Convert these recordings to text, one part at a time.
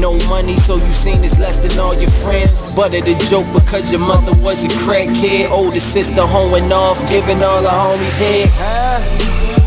no money, so you seen it's less than all your friends. But it a joke because your mother was a crackhead. Older sister hoeing off, giving all the homies head.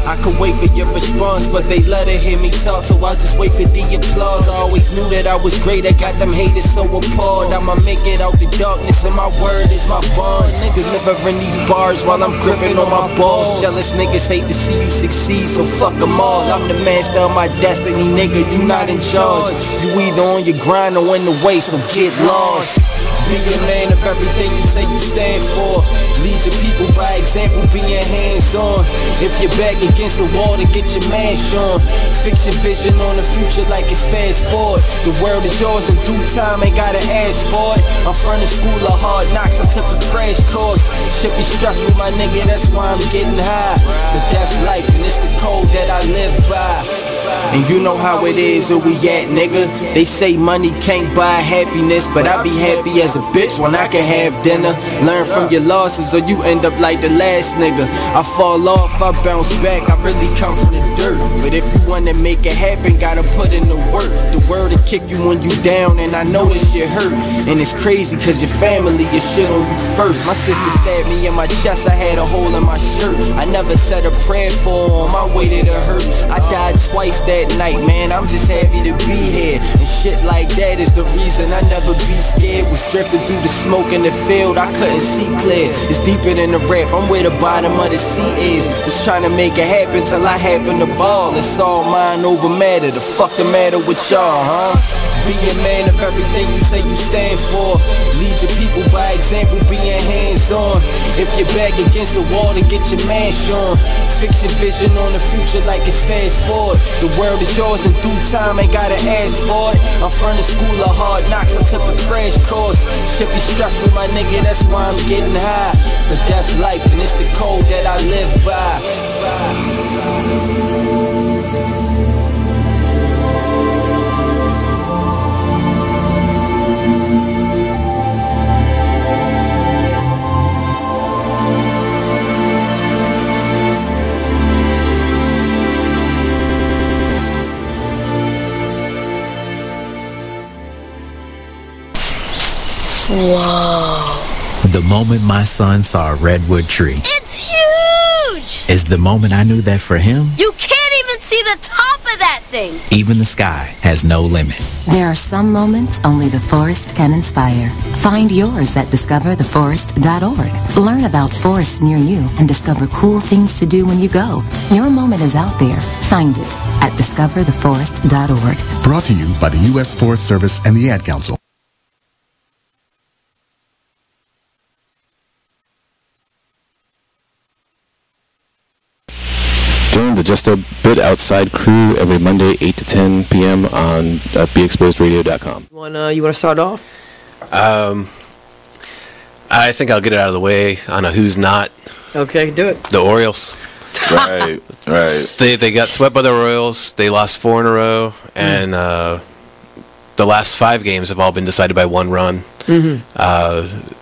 I could wait for your response, but they love to hear me talk, so I just wait for the applause. I always knew that I was great, I got them haters so appalled. I'ma make it out the darkness, and my word is my bond. Delivering these bars while I'm gripping on my balls. Jealous niggas hate to see you succeed, so fuck them all. I'm the master of my destiny, nigga, you not in charge. You either on your grind or in the way, so get lost. Be a man of everything you say you stand for. Lead your people by example, being hands-on. If you're back against the wall, to get your mash on. Fix your vision on the future like it's fast forward. The world is yours in due time, ain't gotta ask for it. I'm from the school of hard knocks, I took a crash course. Shit be stressful, my nigga, that's why I'm getting high. But that's life, and it's the code that I live by. And you know how it is, where we at, nigga. They say money can't buy happiness, but I be happy as a bitch when I can have dinner. Learn from your losses or you end up like the last nigga. I fall off, I bounce back, I really come from the dirt. But if you wanna make it happen, gotta put in the work. The word will kick you when you down, and I know this shit hurt. And it's crazy cause your family is shit on you first. My sister stabbed me in my chest, I had a hole in my shirt. I never said a prayer for her on my way to the hearse. I died twice that night, man, I'm just happy to be here. And shit like that is the reason I never be scared. Was drifting through the smoke in the field, I couldn't see clear. It's deeper than the rap, I'm where the bottom of the sea is. Was trying to make it happen till I happened to ball. It's all mind over matter, the fuck the matter with y'all, huh? Be a man of everything you say you stand for. Lead your people by example, being hands-on. If you're back against the wall, to get your mash on. Fix your vision on the future like it's fast forward. The world is yours in due time, ain't gotta ask for it. I'm from the school of hard knocks, I took a crash course. Shit be stressful, my nigga, that's why I'm getting high. But that's life, and it's the code that I live by. Whoa. The moment my son saw a redwood tree. It's huge! Is the moment I knew that for him, You can't even see the top of that thing! even the sky has no limit. There are some moments only the forest can inspire. Find yours at discovertheforest.org. Learn about forests near you and discover cool things to do when you go. Your moment is out there. Find it at discovertheforest.org. Brought to you by the U.S. Forest Service and the Ad Council. Join the Just a Bit Outside crew every Monday, 8 to 10 p.m. on BeExposedRadio.com. You wanna start off? I think I'll get it out of the way on a who's not. Okay, do it. The Orioles. Right. They got swept by the Royals. They lost 4 in a row, and the last 5 games have all been decided by 1 run. Mm-hmm.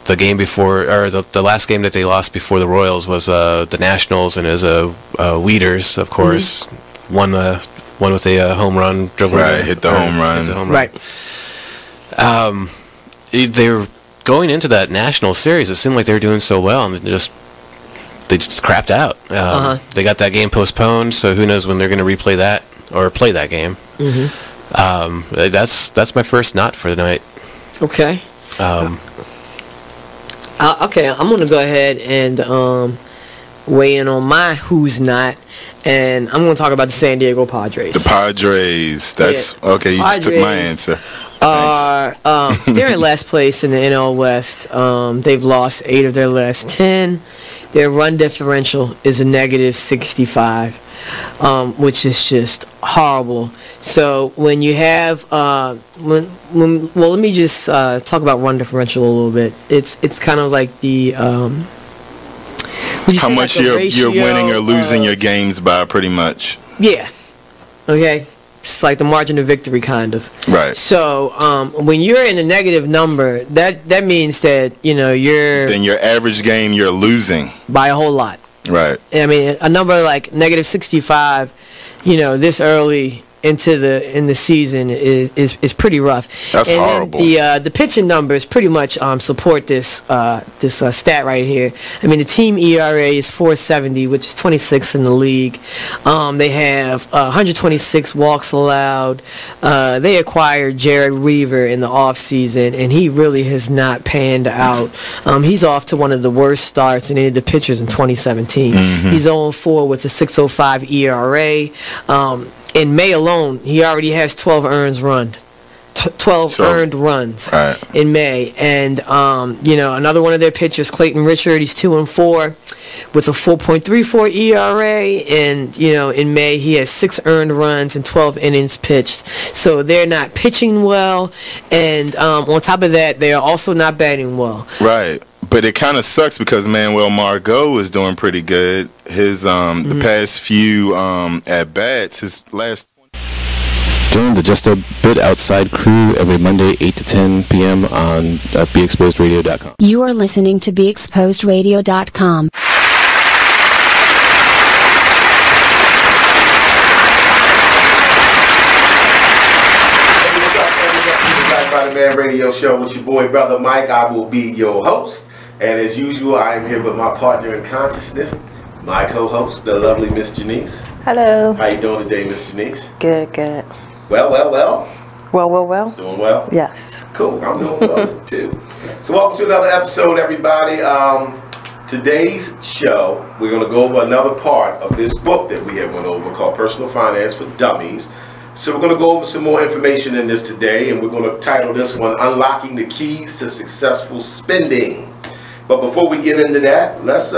The game before, or the last game that they lost before the Royals was the Nationals, and it was Weeders, of course, one with a home run. Hit the home run. Right. They were going into that National series. It seemed like they were doing so well, and they just crapped out. They got that game postponed, so who knows when they're going to replay that or play that game. Mm-hmm. That's my first not for the night. Okay. Okay, I'm going to go ahead and weigh in on my who's not, and I'm going to talk about the San Diego Padres. The Padres. That's okay. You Padres just took my answer. They're in last place in the NL West. They've lost 8 of their last 10. Their run differential is a negative 65, which is just horrible. So when you have well, let me just talk about run differential a little bit. It's kind of like the how much you're winning or losing your games by, pretty much. Yeah. Okay. It's like the margin of victory, kind of. Right. So when you're in a negative number, that means that you're then your average game you're losing by a whole lot. Right. I mean, a number like negative 65, this early into the season is pretty rough. That's and horrible. Then the pitching numbers pretty much support this stat right here. I mean, the team ERA is 4.70, which is 26th in the league. They have 126 walks allowed. They acquired Jared Weaver in the offseason, and he really has not panned out. He's off to one of the worst starts in any of the pitchers in 2017. He's 0-4 with a 6.05 ERA. In May alone, he already has 12 earned runs. 12 earned runs in May. And, another one of their pitchers, Clayton Richard, he's 2-4 with a 4.34 ERA. And, in May, he has 6 earned runs and 12 innings pitched. So they're not pitching well. And on top of that, they are also not batting well. Right. But it kind of sucks because Manuel Margot is doing pretty good. His the past few at bats, his last. Join the Just a Bit Outside crew every Monday 8 to 10 p.m. on BeExposedRadio.com. You are listening to BeExposedRadio.com. Man Radio Show with your boy brother Mike. I will be your host, and as usual, I am here with my partner in consciousness, my co-host, the lovely Miss Janice. Hello. How you doing today, Miss Janice? Good, good. Well. Well. Doing well? Yes. Cool. I'm doing well too. So welcome to another episode, everybody. Today's show, we're going to go over another part of this book that we have went over called Personal Finance for Dummies. So we're going to go over some more information in this today, and we're going to title this one, Unlocking the Keys to Successful Spending. But before we get into that, let's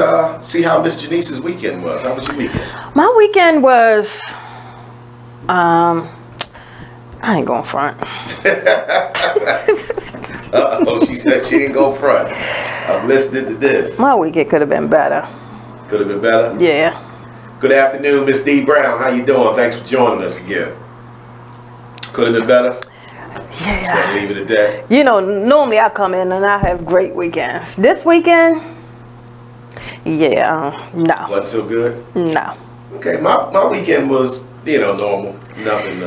see how Miss Janice's weekend was. How was your weekend? My weekend was, I ain't going front. Uh-oh, she said she ain't go front. I've listened to this. My weekend could have been better. Could have been better? Yeah. Good afternoon, Miss D. Brown. How you doing? Thanks for joining us again. Could have been better? Yeah. Leave it at that. Normally I come in and I have great weekends. This weekend, no. Wasn't so good? No. Okay, my weekend was, normal. Nothing,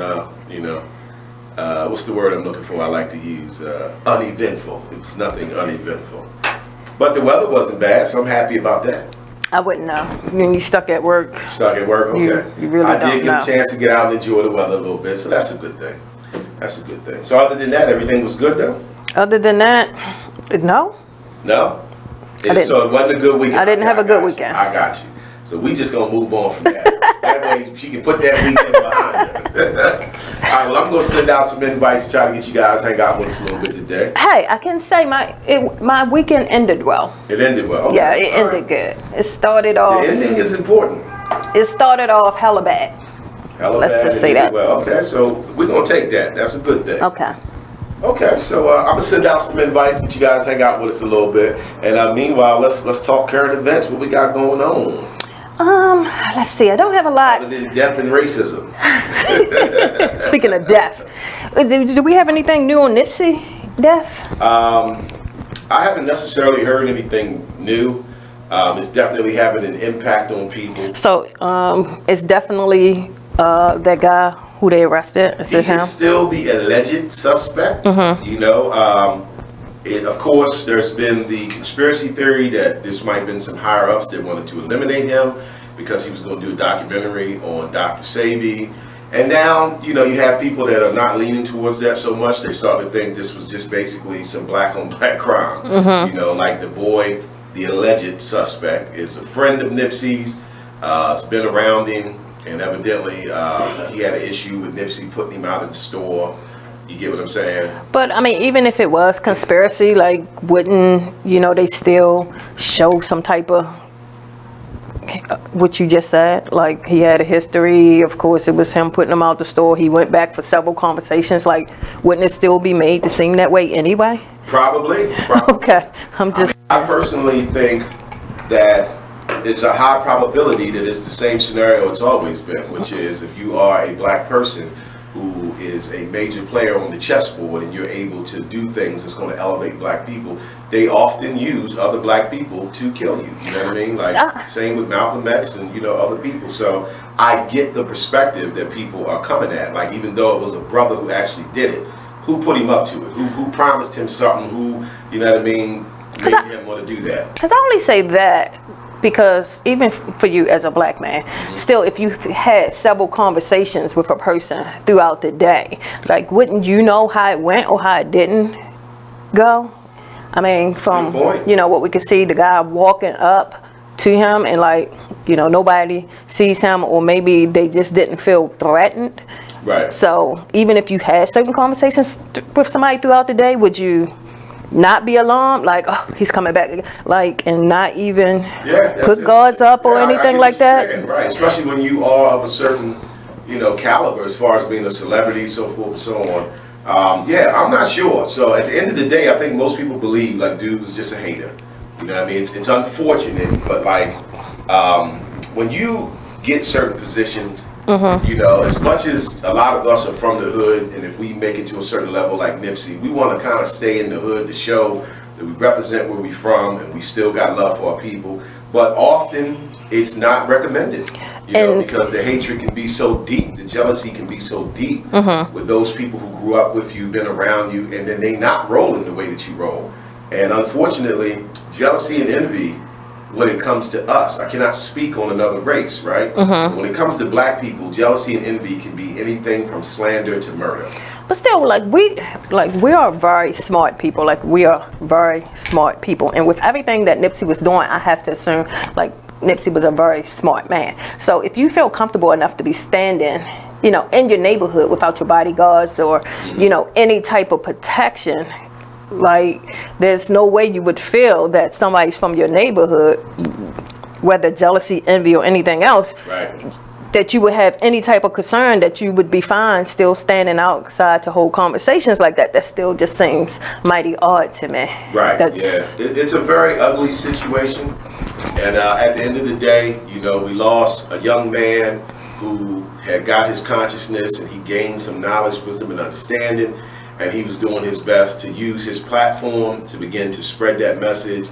what's the word I'm looking for? I like to use uneventful. It was nothing uneventful. But the weather wasn't bad, so I'm happy about that. I wouldn't know. When you stuck at work. Stuck at work? Okay. You really don't know. I did get a chance to get out and enjoy the weather a little bit, so that's a good thing. That's a good thing. So other than that, everything was good though? Other than that, no. No? So it wasn't a good weekend? I didn't have a good weekend. I got you. So we just going to move on from that. That way she can put that weekend behind her. All right, well, I'm going to send out some invites to try to get you guys hang out with us a little bit today. Hey, I can say my weekend ended well. It ended well? Okay. Yeah, it ended good. It started off... The ending is important. It started off hella bad. Let's just say that. Well, okay, so we're going to take that. That's a good thing. Okay. Okay, so I'm going to send out some invites, get you guys hang out with us a little bit. And meanwhile, let's talk current events, what we got going on. Let's see. I don't have a lot. Other than death and racism. Speaking of death, do we have anything new on Nipsey death? I haven't necessarily heard anything new. It's definitely having an impact on people. So it's definitely that guy who they arrested. Is it him? He's still the alleged suspect. Of course, there's been the conspiracy theory that this might have been some higher ups that wanted to eliminate him because he was going to do a documentary on Dr. Sebi. And now, you have people that are not leaning towards that so much. They start to think this was just basically some black on black crime. Like the boy, the alleged suspect, is a friend of Nipsey's. It's been around him, and evidently he had an issue with Nipsey putting him out of the store. You get what I'm saying? But I mean, even if it was conspiracy, like, wouldn't they still show some type of what you just said? Like, he had a history. Of course, it was him putting him out the store. He went back for several conversations. Like, wouldn't it still be made to seem that way anyway? Probably. Okay, I personally think that it's a high probability that it's the same scenario it's always been, which is if you are a black person who is a major player on the chessboard and you're able to do things that's going to elevate black people, they often use other black people to kill you. You know what I mean? Like, same with Malcolm X and, other people. So I get the perspective that people are coming at. Like, even though it was a brother who actually did it, who put him up to it? Who promised him something? Who, you know what I mean, made him want to do that? Because I only say that because even for you as a black man, still, if you had several conversations with a person throughout the day, like, wouldn't you know how it went or how it didn't go? I mean, from, you know, what we could see, the guy walking up to him and, like, you know, nobody sees him, or maybe they just didn't feel threatened. Right. So even if you had certain conversations with somebody throughout the day, would you not be alarmed, like, oh, he's coming back, like, and not even put guards up or anything like that? Right, especially when you are of a certain, you know, caliber as far as being a celebrity, so forth and so on. Yeah, I'm not sure. So at the end of the day, I think most people believe, like, dude was just a hater. You know what I mean? It's unfortunate, but, like, when you get certain positions, you know, as much as a lot of us are from the hood, and if we make it to a certain level like Nipsey, we want to kind of stay in the hood to show that we represent where we're from and we still got love for our people. But often it's not recommended, you know, because the hatred can be so deep, the jealousy can be so deep with those people who grew up with you, been around you, and then they not rolling the way that you roll. And unfortunately, jealousy and envy, when it comes to us, I cannot speak on another race, right? When it comes to black people, jealousy and envy can be anything from slander to murder. But still, like, we are very smart people. Like, we are very smart people. And with everything that Nipsey was doing, I have to assume, like, Nipsey was a very smart man. So if you feel comfortable enough to be standing, you know, in your neighborhood without your bodyguards or, you know, any type of protection, like, there's no way you would feel that somebody's from your neighborhood, whether jealousy, envy, or anything else, that you would have any type of concern that you would be fine still standing outside to hold conversations like that. That still just seems mighty odd to me. Right, it's a very ugly situation. And at the end of the day, you know, we lost a young man who had got his consciousness and he gained some knowledge, wisdom, and understanding. And he was doing his best to use his platform to begin to spread that message.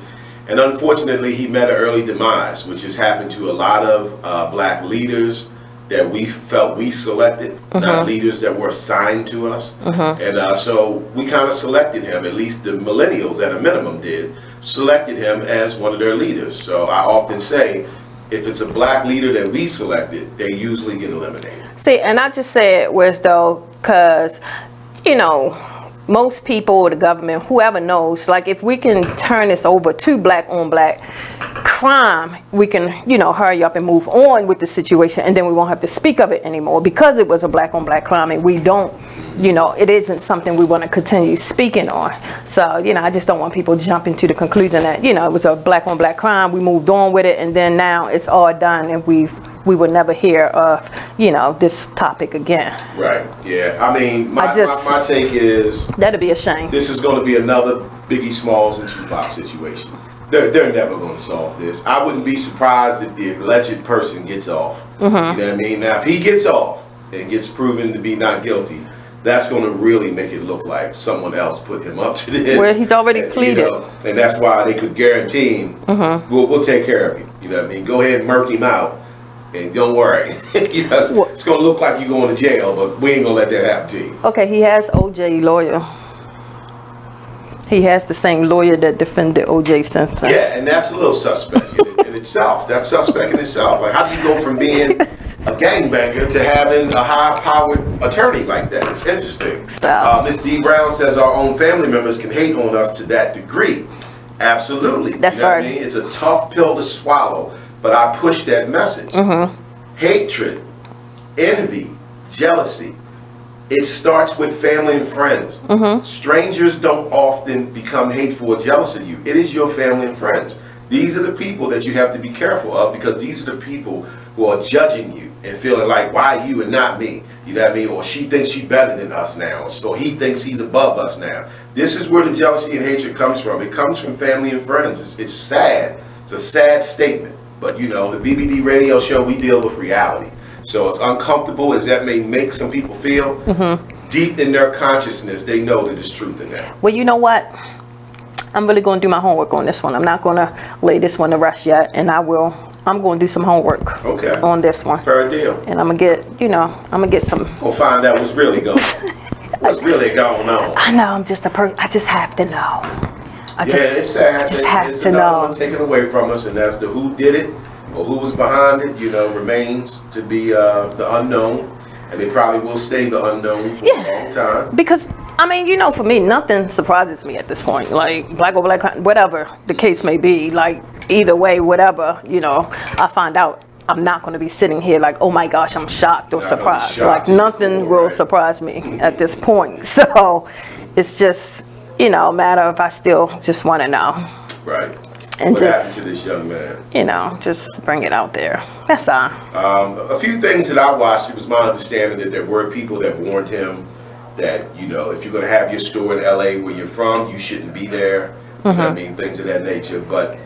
And unfortunately, he met an early demise, which has happened to a lot of black leaders that we felt we selected, not leaders that were assigned to us. And so we kind of selected him, at least the millennials at a minimum did, selected him as one of their leaders. So I often say, if it's a black leader that we selected, they usually get eliminated. See, and I just say it was though, because, you know, most people or the government, whoever knows, like, if we can turn this over to black on black crime, we can, you know, hurry up and move on with the situation, and then we won't have to speak of it anymore because it was a black on black crime, and we don't, you know, it isn't something we want to continue speaking on. So, you know, I just don't want people jumping to the conclusion that, you know, it was a black on black crime, we moved on with it, and then now it's all done and we will never hear of, you know, this topic again. Right, yeah. I mean, my take is, that'd be a shame. This is going to be another Biggie Smalls and Tupac situation. They're never going to solve this. I wouldn't be surprised if the alleged person gets off. You know what I mean? Now, if he gets off and gets proven to be not guilty, that's going to really make it look like someone else put him up to this. Well, he's already pleaded. You know, and that's why they could guarantee him, we'll take care of you. You know what I mean? Go ahead and murk him out. And don't worry, you know, it's going to look like you're going to jail, but we ain't going to let that happen to you. Okay, he has OJ lawyer. He has the same lawyer that defended OJ Simpson. Yeah, and that's a little suspect in itself. That's suspect in itself. Like, how do you go from being a gangbanger to having a high-powered attorney like that? It's interesting. Ms. D. Brown says our own family members can hate on us to that degree. Absolutely. That's right. I mean? It's a tough pill to swallow. But I push that message. Hatred, envy, jealousy. It starts with family and friends. Strangers don't often become hateful or jealous of you. It is your family and friends. These are the people that you have to be careful of, because these are the people who are judging you and feeling like, why you and not me? You know what I mean? Or she thinks she's better than us now. Or he thinks he's above us now. This is where the jealousy and hatred comes from. It comes from family and friends. It's sad. It's a sad statement. But, you know, the BBD radio show, we deal with reality. So as uncomfortable as that may make some people feel, deep in their consciousness, they know that there's truth in that. Well, you know what? I'm really going to do my homework on this one. I'm not going to lay this one to rest yet, and I will I'm going to do some homework. Okay. On this one. Fair deal. And I'm gonna get, I'm gonna get some. We'll find out what's really going. What's really going on? I know. I'm just a person. I just have to know. It's sad. I just have it's to another know. one taken away from us, and that's the who did it or who was behind it. Remains to be the unknown, and they probably will stay the unknown for a long time. Because I mean, for me, nothing surprises me at this point. Like black or black, whatever the case may be. Like either way, whatever. I find out. I'm not going to be sitting here like, oh my gosh, I'm shocked or surprised. Like nothing will surprise me at this point. So it's just, a matter of I still just want to know. Right. And what just, happened to this young man? Just bring it out there. That's all. A few things that I watched, it was my understanding that there were people that warned him that, if you're going to have your store in LA where you're from, you shouldn't be there. You know what I mean? Things of that nature. But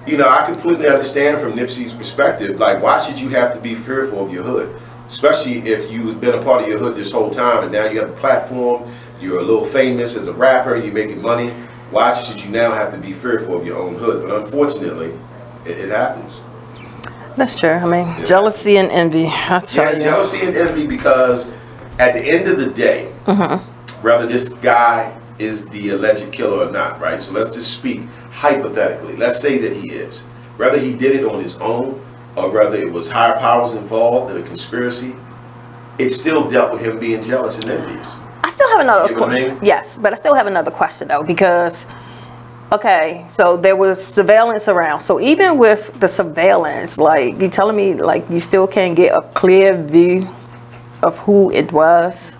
I completely understand from Nipsey's perspective, like, why should you have to be fearful of your hood? Especially if you've been a part of your hood this whole time and now you have a platform, you're a little famous as a rapper, you're making money. Why should you now have to be fearful of your own hood? But unfortunately, it happens. That's true. I mean, jealousy and envy. Jealousy and envy, because at the end of the day, whether this guy is the alleged killer or not, right? So let's just speak hypothetically. Let's say that he is. Whether he did it on his own or whether it was higher powers involved in a conspiracy, it still dealt with him being jealous and envious. I still have another question. I mean? Yes, but I still have another question though, because okay, so there was surveillance around. So even with the surveillance, like you telling me like you still can't get a clear view of who it was?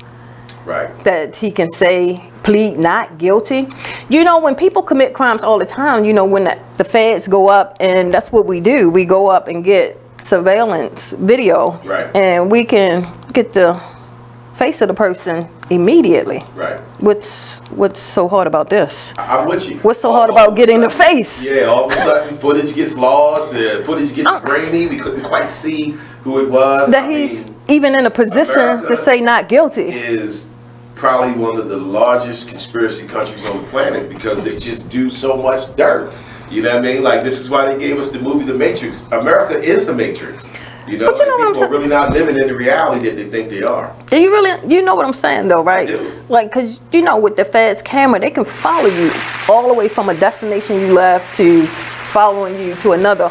Right. That he can say plead not guilty. When people commit crimes all the time, when the feds go up, and that's what we do, we go up and get surveillance video, right, and we can get the face of the person immediately. Right. What's so hard about this? I'm with you. What's so hard about getting the face? Yeah, all of a sudden footage gets lost, footage gets grainy, we couldn't quite see who it was. That he's even in a position to say not guilty. Is probably one of the largest conspiracy countries on the planet because they just do so much dirt. You know what I mean? Like, this is why they gave us the movie The Matrix. America is a matrix. But people are really not living in the reality that they think they are. Do you really, know what I'm saying though, right? I do. Like, cause with the feds camera, they can follow you all the way from a destination you left to following you to another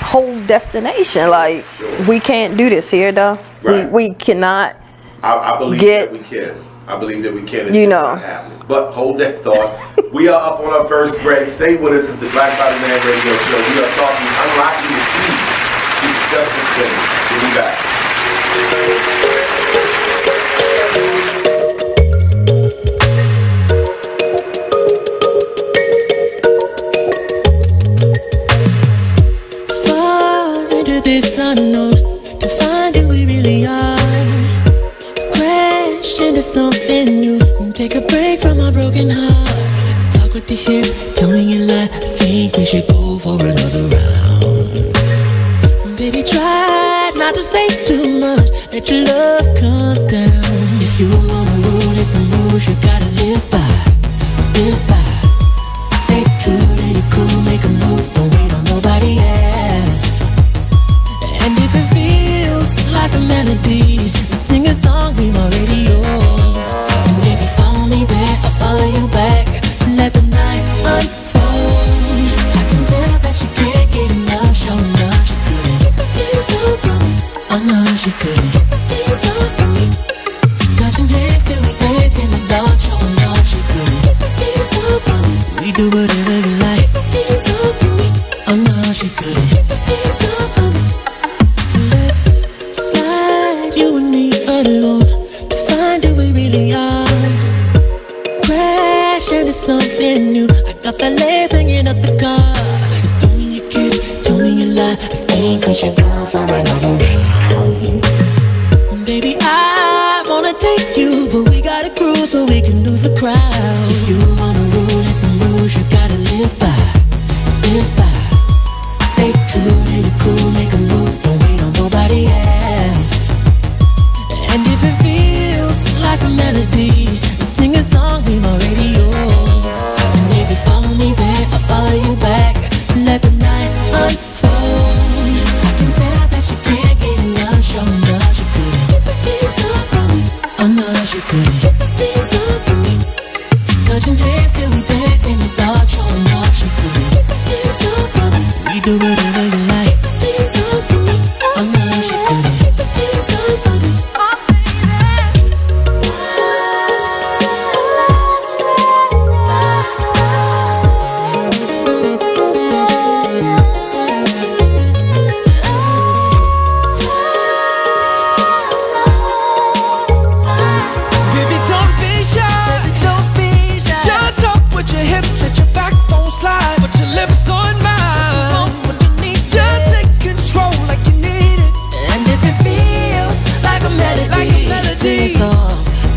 whole destination. Like, we can't do this here though. Right. We cannot. I believe that we can. I believe that we can. It's just not happening. But hold that thought. We are up on our first break. Stay with us. It's the Black Body Man Radio Show. We are talking unlocking the key to successful spending. We'll be back. Fall into this unknown to find who we really are. Into something new and take a break from my broken heart. Talk with the hip, tell me you lie. I think we should go for another round. Baby, try not to say too much. Let your love come down. If you wanna rule, it's a rules you gotta live by. Live by. Stay true to your cool, make a move. Don't wait on nobody else. And if it feels like a melody, sing a song, be my radio. And if you follow me there, I'll follow you back. Let the night unfold. I can tell that she can't get enough. Show enough, she couldn't get the feels off from me. Oh no, she couldn't get the feels off from me. Touching hands till we dance in the dark. Show enough, she couldn't get the feels off from me. We do whatever you like. Get the feels off from me. Oh no, she couldn't get the feels off from me. So let's slide, you and me alone, to find who we really are. Crash into something new. I got that leg banging up the car. You throw me a kiss, tell me you lie. I think we should go for another round. Baby, I wanna take you, but we gotta cruise so we can lose the crowd. If you wanna rule, there's some rules you gotta live by. Live by. Stay true to your cool, make a move. Don't wait on nobody else. And if it feels like a melody, sing a song, be my radio. And if you follow me there, I'll follow you back. Let the night unfold. dark, showing off, she couldn't keep her hands off of me. We do whatever you like. Keep her hands off of me. I know she couldn't keep her hands off of me.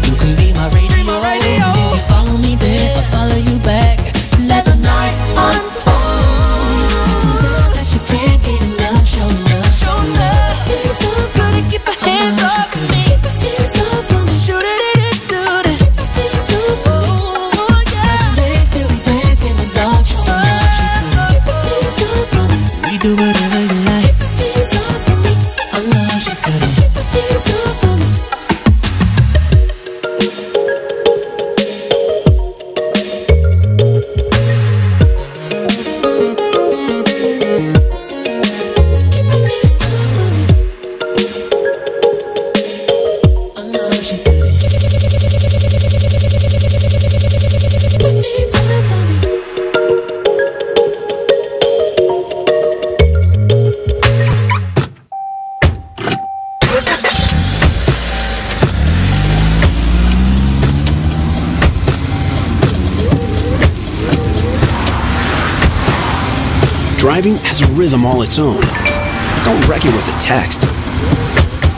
You can be my radio. If you follow me there, if I follow you back, let the night unfold. That you can't get enough, show love. Hands off, gotta keep your hands off me. Keep your hands off me. Shoot it, do it. Keep your hands off me. Oh yeah. Dance till we dance in the dark, show love. Keep your hands off me. We do whatever you like. Keep your hands off me. I love she couldn't. Keep your hands off me. Driving has a rhythm all its own. Don't wreck it with a text.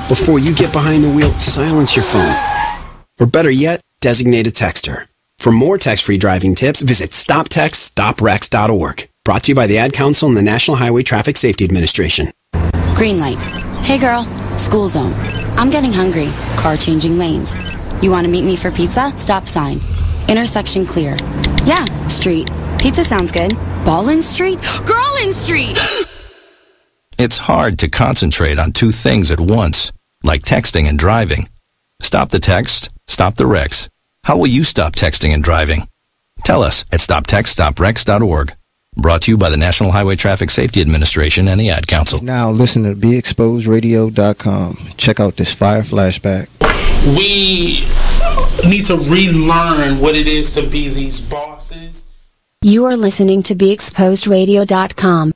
Before you get behind the wheel, silence your phone. Or better yet, designate a texter. For more text-free driving tips, visit stoptextstoprex.org. Brought to you by the Ad Council and the National Highway Traffic Safety Administration. Green light. Hey girl, school zone. I'm getting hungry. Car changing lanes. You want to meet me for pizza? Stop sign. Intersection clear. Yeah, street. Pizza sounds good. Ballin Street? Girlin Street! It's hard to concentrate on two things at once, like texting and driving. Stop the text, stop the wrecks. How will you stop texting and driving? Tell us at stoptextstoprex.org. Brought to you by the National Highway Traffic Safety Administration and the Ad Council. Now listen to BeExposedRadio.com. Check out this fire flashback. We need to relearn what it is to be these bosses. You are listening to BeExposedRadio.com.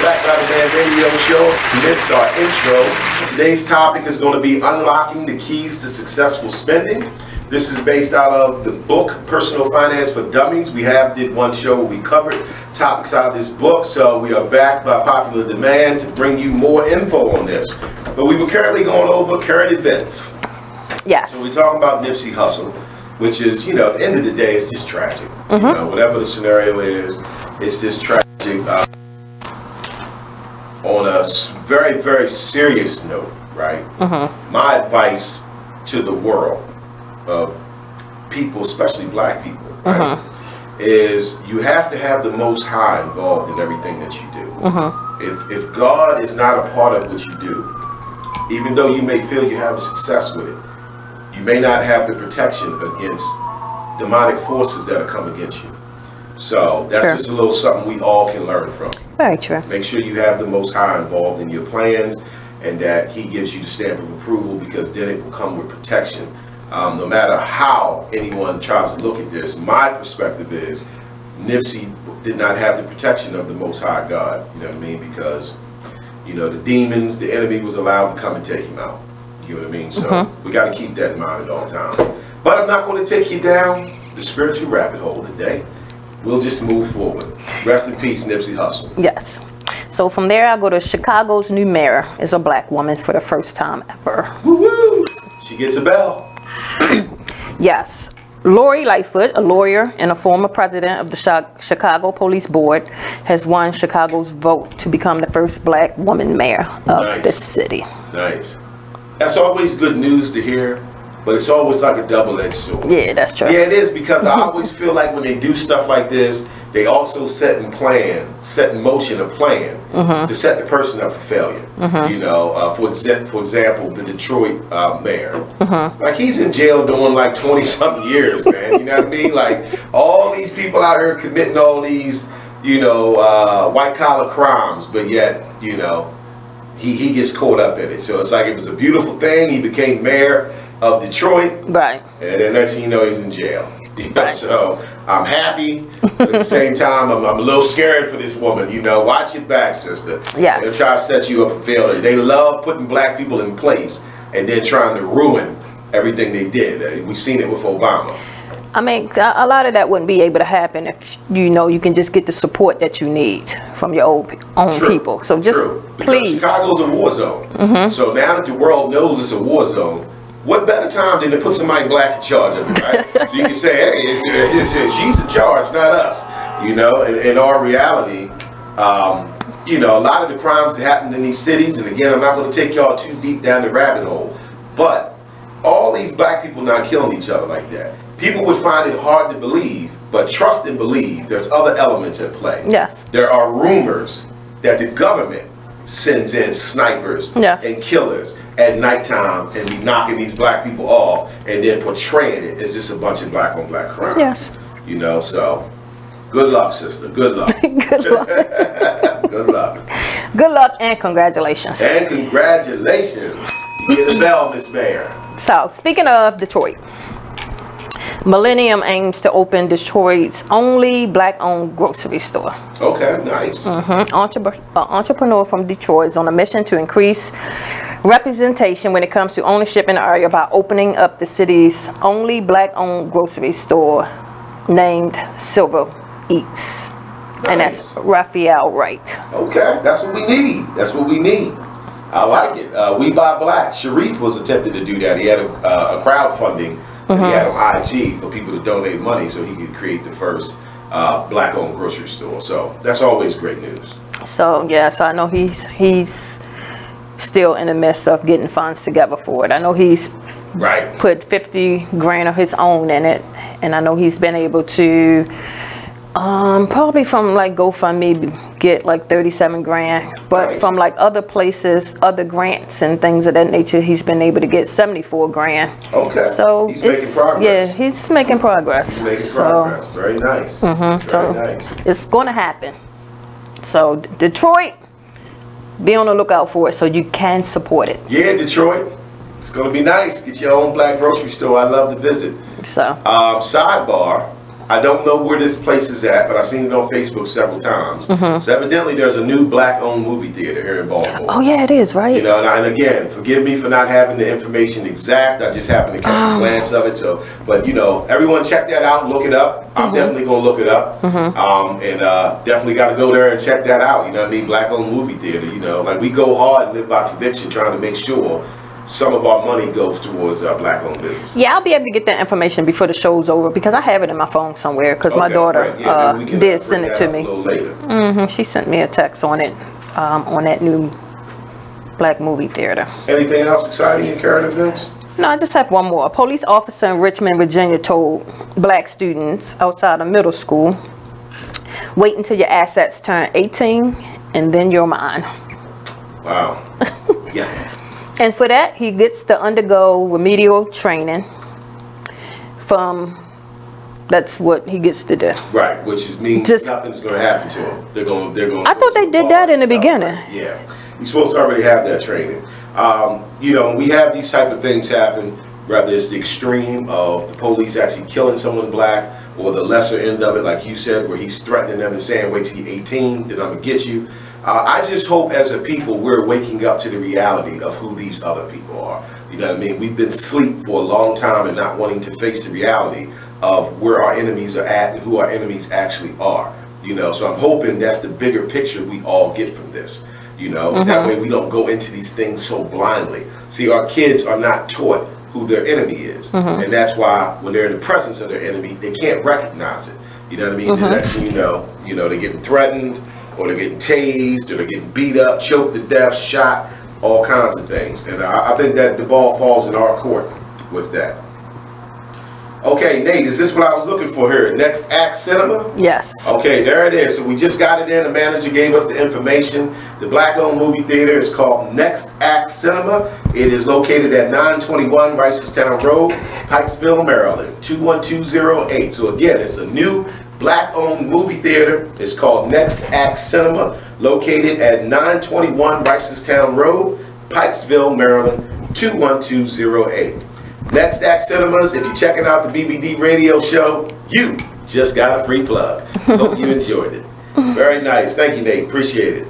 Black Bottle Band Radio Show. Missed our intro. Today's topic is going to be unlocking the keys to successful spending. This is based out of the book Personal Finance for Dummies. We did one show where we covered topics out of this book, so we are back by popular demand to bring you more info on this. But we were currently going over current events. Yes. So we're talking about Nipsey Hussle, which is, you know, at the end of the day, it's just tragic. You know, whatever the scenario is, it's just tragic. On a very, very serious note, right? My advice to the world of people, especially black people, right, is you have to have the Most High involved in everything that you do. If God is not a part of what you do, even though you may feel you have success with it, you may not have the protection against demonic forces that are come against you. So that's just a little something we all can learn from. Very true. Make sure you have the Most High involved in your plans and that He gives you the stamp of approval, because then it will come with protection. No matter how anyone tries to look at this, my perspective is Nipsey did not have the protection of the Most High God. You know what I mean? Because, you know, the demons, the enemy was allowed to come and take him out. You know what I mean? So we got to keep that in mind at all times. But I'm not going to take you down the spiritual rabbit hole today. We'll just move forward. Rest in peace, Nipsey Hussle. Yes. So from there, I go to Chicago's new mayor is a black woman for the first time ever. Woo-woo! She gets a bell. Yes. Lori Lightfoot, a lawyer and a former president of the Chicago Police Board, has won Chicago's vote to become the first black woman mayor of the city. Nice. That's always good news to hear, but it's always like a double-edged sword. Yeah, that's true. Yeah, it is, because I always feel like when they do stuff like this, they also set in motion a plan to set the person up for failure. You know, for example, the Detroit mayor, like he's in jail doing like 20-something years, man. You know what I mean? Like all these people out here committing all these, you know, white collar crimes, but yet, you know, he gets caught up in it. So it's like it was a beautiful thing. He became mayor of Detroit, right? And then next thing you know, he's in jail. You know, so I'm happy, but at the same time, I'm a little scared for this woman. You know, watch your back, sister. Yes. They'll try to set you up for failure. They love putting black people in place and then trying to ruin everything they did. We've seen it with Obama. I mean, a lot of that wouldn't be able to happen if you know you can just get the support that you need from your own people. So just please. Chicago's a war zone. So now that the world knows it's a war zone, what better time than to put somebody black in charge of it, right? So you can say, hey, she's in charge, not us. You know, in our reality, you know, a lot of the crimes that happen in these cities, and again, I'm not going to take y'all too deep down the rabbit hole, but all these black people not killing each other like that. People would find it hard to believe, but trust and believe there's other elements at play. Yes. There are rumors that the government sends in snipers and killers at nighttime and be knocking these black people off and then portraying it as just a bunch of black on black crime. Yes. You know, so good luck, sister. Good luck. Good luck. Good luck. Good luck and congratulations. And congratulations. You get a bell, Miss Mayor. So, speaking of Detroit, Millennium aims to open Detroit's only black-owned grocery store. Okay, nice. Entrepreneur from Detroit is on a mission to increase representation when it comes to ownership in the area by opening up the city's only black-owned grocery store named Silver Eats. Nice. And that's Raphael Wright. Okay, that's what we need. That's what we need. I like it. We Buy Black. Sharif was attempted to do that. He had a crowdfunding that he had on IG for people to donate money so he could create the first black-owned grocery store. So that's always great news. So yeah, so I know he's still in the midst of getting funds together for it. I know he's put 50 grand of his own in it, and I know he's been able to probably from like GoFundMe get like 37 grand, but from like other places, other grants and things of that nature, he's been able to get 74 grand. Okay. So he's making progress. Yeah, he's making progress. He's making progress. Very nice. Very nice. It's going to happen. So Detroit, be on the lookout for it so you can support it. Yeah, Detroit. It's going to be nice. Get your own black grocery store. I'd love to visit. So sidebar. I don't know where this place is at, but I've seen it on Facebook several times. So evidently there's a new black-owned movie theater here in Baltimore. Oh yeah, it is, right? You know, and again, forgive me for not having the information exact. I just happened to catch a glance of it. So, but you know, everyone check that out, look it up. I'm definitely gonna look it up, and definitely got to go there and check that out. You know what I mean? Black-owned movie theater. You know, like we go hard and live by conviction, trying to make sure some of our money goes towards black-owned business. Yeah, I'll be able to get that information before the show's over because I have it in my phone somewhere because my daughter did send it to me. A little later. She sent me a text on it, on that new black movie theater. Anything else exciting in current events? No, I just have one more. A police officer in Richmond, Virginia told black students outside of middle school, wait until your assets turn 18 and then you're mine. Wow. Yeah. And for that, he gets to undergo remedial training that's what he gets to do. Right, which means nothing's going to happen to him. They're going. I thought they did that in the beginning. Yeah, you're supposed to already have that training. You know, we have these type of things happen, whether it's the extreme of the police actually killing someone black, or the lesser end of it, like you said, where he's threatening them and saying, wait till you're 18, then I'm going to get you. I just hope as a people we're waking up to the reality of who these other people are. You know what I mean? We've been asleep for a long time and not wanting to face the reality of where our enemies are at and who our enemies actually are. You know, so I'm hoping that's the bigger picture we all get from this. You know, that way we don't go into these things so blindly. See, our kids are not taught who their enemy is. And that's why when they're in the presence of their enemy, they can't recognize it. You know what I mean? The next thing you know, they're getting threatened, or they're getting tased, or they're getting beat up, choked to death, shot, all kinds of things. And I think that the ball falls in our court with that. Okay, Nate, is this what I was looking for here? Next Act Cinema? Yes. Okay, there it is. So we just got it in. The manager gave us the information. The black-owned movie theater is called Next Act Cinema. It is located at 921 Ricerstown Road, Pikesville, Maryland, 21208. So again, it's a new black-owned movie theater. It's called Next Act Cinema, located at 921 Ricerstown Road, Pikesville, Maryland, 21208. Next Act Cinemas, if you're checking out the BBD radio show, you just got a free plug. Hope you enjoyed it. Very nice. Thank you, Nate. Appreciate it.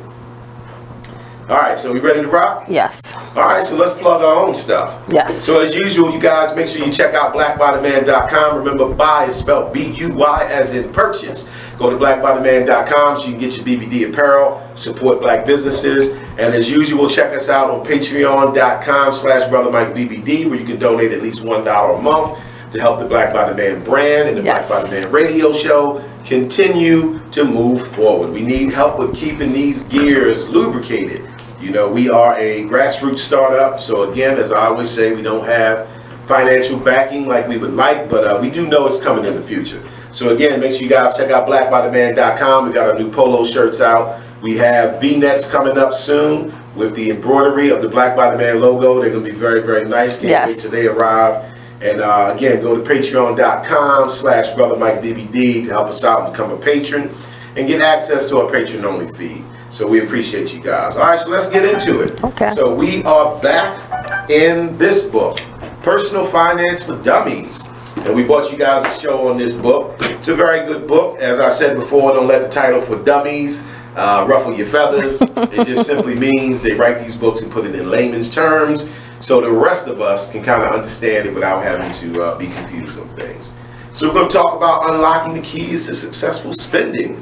All right, so we ready to rock? Yes. All right, so let's plug our own stuff. Yes. So as usual, you guys, make sure you check out blackbodyman.com. Remember, buy is spelled B-U-Y as in purchase. Go to blackbodyman.com so you can get your BBD apparel, support black businesses. And as usual, check us out on patreon.com/BrotherMikeBBD, where you can donate at least $1 a month to help the Black Body Man brand and the Black Body Man radio show continue to move forward. We need help with keeping these gears lubricated. You know, we are a grassroots startup, so again, as I always say, we don't have financial backing like we would like, but we do know it's coming in the future. So again, make sure you guys check out blackbodyman.com. We got our new polo shirts out. We have V-necks coming up soon with the embroidery of the Black Body Man logo. They're going to be very, very nice. Can't wait till they arrive. And again, go to patreon.com/BrotherMikeBBD to help us out and become a patron and get access to our patron-only feed. So we appreciate you guys. All right, so let's get into it. Okay. So we are back in this book, Personal Finance for Dummies. And we brought you guys a show on this book. It's a very good book. As I said before, don't let the title for dummies ruffle your feathers. It just simply means they write these books and put it in layman's terms so the rest of us can kind of understand it without having to be confused on things. So we're going to talk about unlocking the keys to successful spending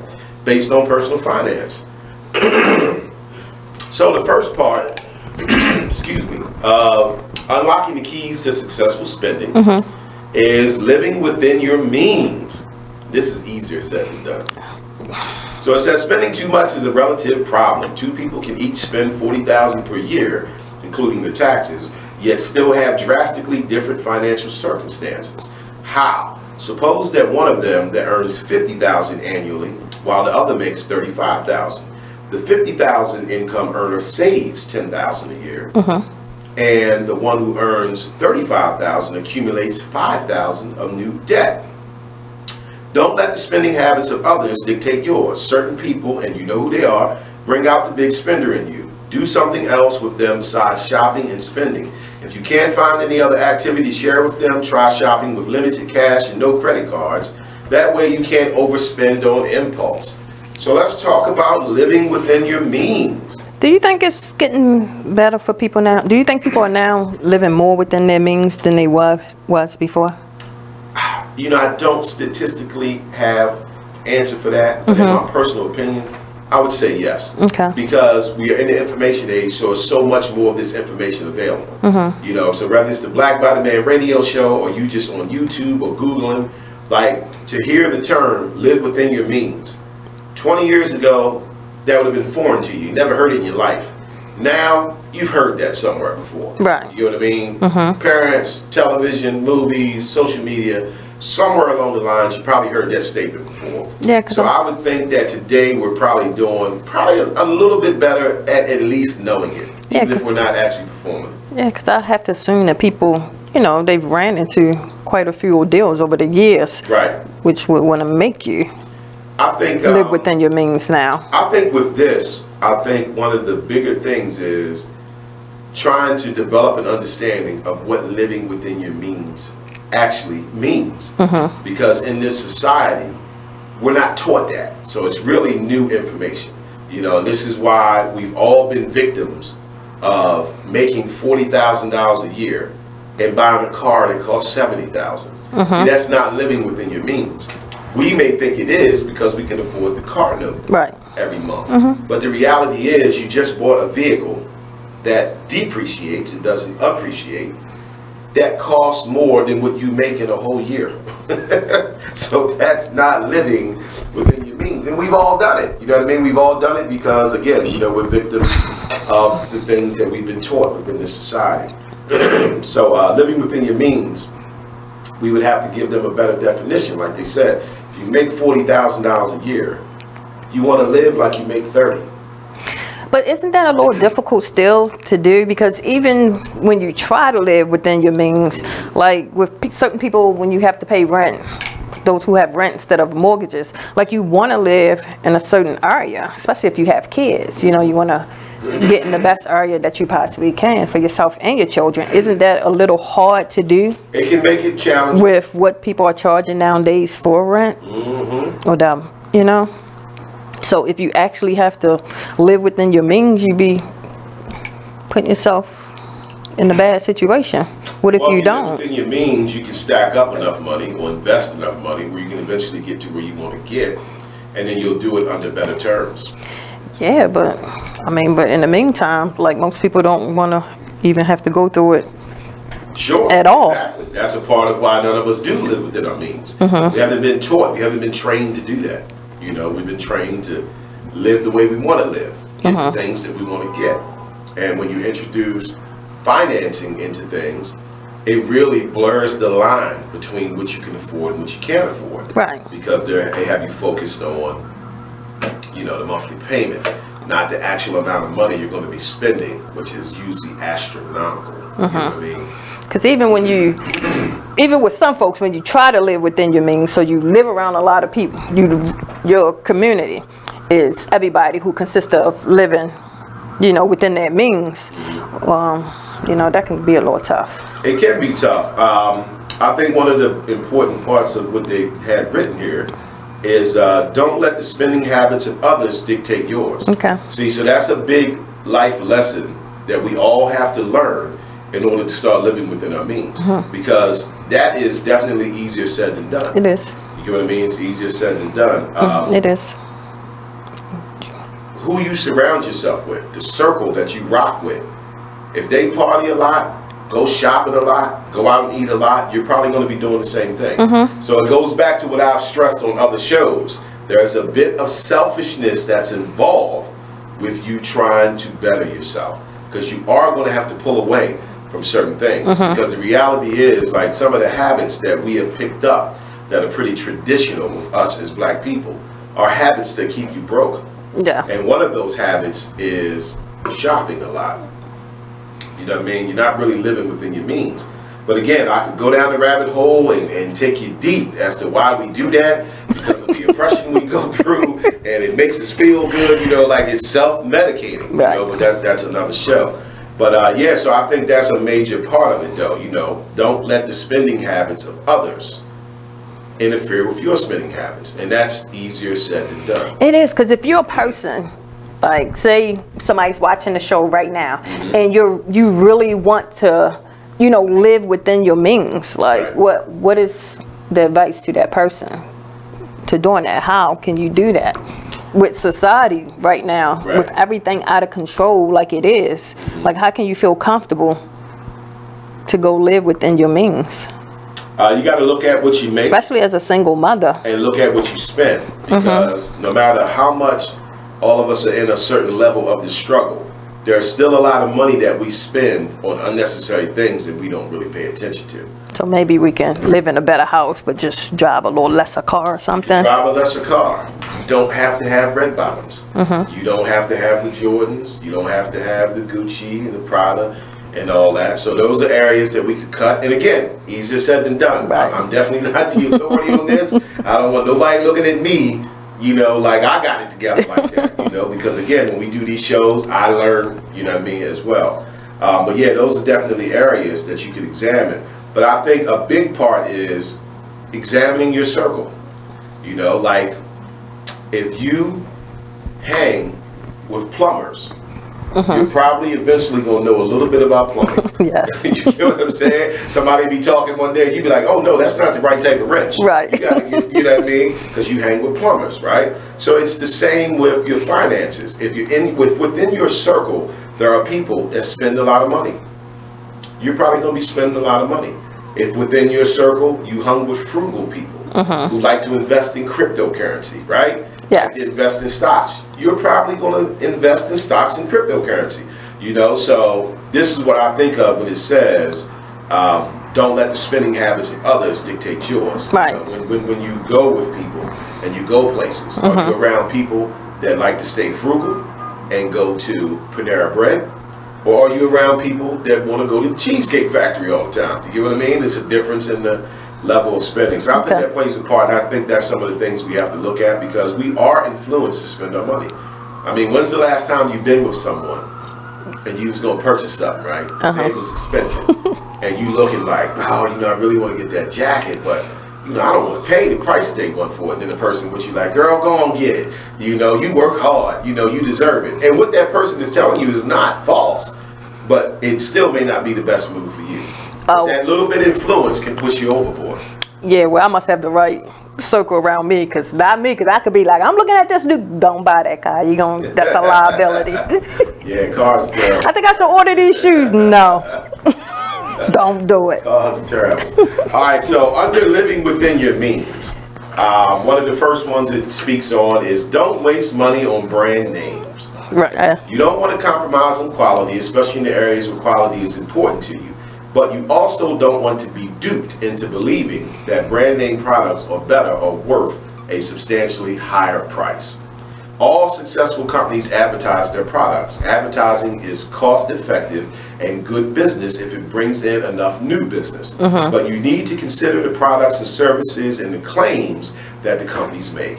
based on personal finance. So the first part, excuse me, of unlocking the keys to successful spending is living within your means. This is easier said than done. So it says spending too much is a relative problem. Two people can each spend $40,000 per year, including their taxes, yet still have drastically different financial circumstances. How? Suppose that one of them that earns $50,000 annually, while the other makes $35,000. The $50,000 income earner saves $10,000 a year, and the one who earns $35,000 accumulates $5,000 of new debt. Don't let the spending habits of others dictate yours. Certain people, and you know who they are, bring out the big spender in you. Do something else with them besides shopping and spending. If you can't find any other activity to share with them, try shopping with limited cash and no credit cards. That way you can't overspend on impulse. So let's talk about living within your means. Do you think it's getting better for people now? Do you think people are now living more within their means than they was before? You know, I don't statistically have answer for that, but in my personal opinion, I would say yes. Okay. Because we are in the information age, so there's so much more of this information available. You know, so whether it's the Black Body Man radio show or you just on YouTube or Googling, like to hear the term live within your means. 20 years ago, that would have been foreign to you. You never heard it in your life. Now, you've heard that somewhere before. Right. You know what I mean? Parents, television, movies, social media, somewhere along the lines, you probably heard that statement before. Yeah. So I would think that today we're probably doing a little bit better at least knowing it, even if we're not actually performing. Yeah, because I have to assume that people, you know, they've ran into quite a few ordeals over the years. Right. Which would want to make you live within your means now. I think with this, I think one of the bigger things is trying to develop an understanding of what living within your means actually means. Because in this society, we're not taught that. So it's really new information. You know, and this is why we've all been victims of making $40,000 a year and buying a car that costs $70,000. See, that's not living within your means. We may think it is because we can afford the car note every month. But the reality is you just bought a vehicle that depreciates, it doesn't appreciate, that costs more than what you make in a whole year. So that's not living within your means. And we've all done it. You know what I mean? We've all done it because, again, you know, we're victims of the things that we've been taught within this society. So living within your means we would have to give them a better definition. Like they said, if you make $40,000 a year, you want to live like you make 30. But isn't that a little difficult still to do? Because even when you try to live within your means, like with certain people, when you have to pay rent, those who have rent instead of mortgages, like you want to live in a certain area, especially if you have kids, you know, you want to get in the best area that you possibly can for yourself and your children. Isn't that a little hard to do? It can make it challenging. With what people are charging nowadays for rent, or them, you know? So if you actually have to live within your means, you be putting yourself in a bad situation. What if you don't? Within your means, you can stack up enough money or invest enough money where you can eventually get to where you want to get, and then you'll do it under better terms. Yeah, but I mean, but in the meantime, like most people don't want to even have to go through it. Sure. At all. Exactly. That's a part of why none of us do live within our means. We haven't been taught. We haven't been trained to do that. You know, we've been trained to live the way we want to live, get the things that we want to get. And when you introduce financing into things, it really blurs the line between what you can afford and what you can't afford. Right. Because they have you focused on, you know, the monthly payment, not the actual amount of money you're going to be spending, which is usually astronomical. You know what I mean? Because even when you, even with some folks, when you try to live within your means, so you live around a lot of people, your community is everybody who consists of living, you know, within their means. You know, that can be a little tough. It can be tough. I think one of the important parts of what they had written here is don't let the spending habits of others dictate yours. Okay. See, so that's a big life lesson that we all have to learn in order to start living within our means. Because that is definitely easier said than done. It is. You get what I mean? It's easier said than done. It is. Who you surround yourself with, the circle that you rock with. If they party a lot, go shopping a lot, go out and eat a lot, you're probably going to be doing the same thing. So it goes back to what I've stressed on other shows. There's a bit of selfishness that's involved with you trying to better yourself, because you are going to have to pull away from certain things. Because the reality is, like, some of the habits that we have picked up that are pretty traditional with us as black people are habits that keep you broke. Yeah. And one of those habits is shopping a lot. You know what I mean? You're not really living within your means. But again, I could go down the rabbit hole and take you deep as to why we do that, because of the oppression we go through, and it makes us feel good, you know, like it's self-medicating, you know, but that's another show. But yeah, so I think that's a major part of it, though. You know, don't let the spending habits of others interfere with your spending habits, and that's easier said than done. It is, because if you're a person, like say somebody's watching the show right now, and you really want to, you know, live within your means, like what is the advice to that person to doing that? How can you do that with society right now, with everything out of control like it is? Like, how can you feel comfortable to go live within your means? You got to look at what you make, especially as a single mother, and look at what you spend, because no matter how much all of us are in a certain level of the struggle, there's still a lot of money that we spend on unnecessary things that we don't really pay attention to. So maybe we can live in a better house, but just drive a little lesser car or something. Drive a lesser car. You don't have to have red bottoms. You don't have to have the Jordans. You don't have to have the Gucci and the Prada and all that. So those are areas that we could cut. And again, easier said than done. I'm definitely not the authority on this. I don't want nobody looking at me, you know, like I got it together like that, you know, because again, when we do these shows, I learn, you know what I mean, as well. But yeah, those are definitely areas that you could examine. But I think a big part is examining your circle. You know, like if you hang with plumbers, you're probably eventually going to know a little bit about plumbing. Yes. You know what I'm saying? Somebody be talking one day, you be like, oh no, that's not the right type of wrench. Right. You gotta get, you know what I mean? Because you hang with plumbers, right? So it's the same with your finances. If you're within your circle, there are people that spend a lot of money. You're probably going to be spending a lot of money. If within your circle, you hung with frugal people who like to invest in cryptocurrency, right? Yes. Like to invest in stocks. You're probably going to invest in stocks and cryptocurrency. You know, so this is what I think of when it says don't let the spending habits of others dictate yours. Right. When you go with people and you go places, are you around people that like to stay frugal and go to Panera Bread? Or are you around people that want to go to the Cheesecake Factory all the time? You get what I mean? It's a difference in the level of spending. So I think that plays a part, and I think that's some of the things we have to look at, because we are influenced to spend our money. I mean, when's the last time you've been with someone and you was going to purchase something, right? Say it was expensive, and you looking like, oh, you know, I really want to get that jacket, but you know, I don't want to pay the price that they want for it. And then the person with you like, girl, go on, get it. You know, you work hard. You know, you deserve it. And what that person is telling you is not false, but it still may not be the best move for you. That little bit of influence can push you overboard. Yeah, well, I must have the right circle around me, because not me, because I could be like, I'm looking at this dude, don't buy that car. You gonna, that's a liability. Yeah, cars are terrible. I think I should order these shoes. No. Don't do it. Oh, that's terrible. All right, so under living within your means, one of the first ones it speaks on is don't waste money on brand names. Right. You don't want to compromise on quality, especially in the areas where quality is important to you. But you also don't want to be duped into believing that brand name products are better or worth a substantially higher price. All successful companies advertise their products. Advertising is cost effective and good business if it brings in enough new business. But you need to consider the products and services and the claims that the companies make.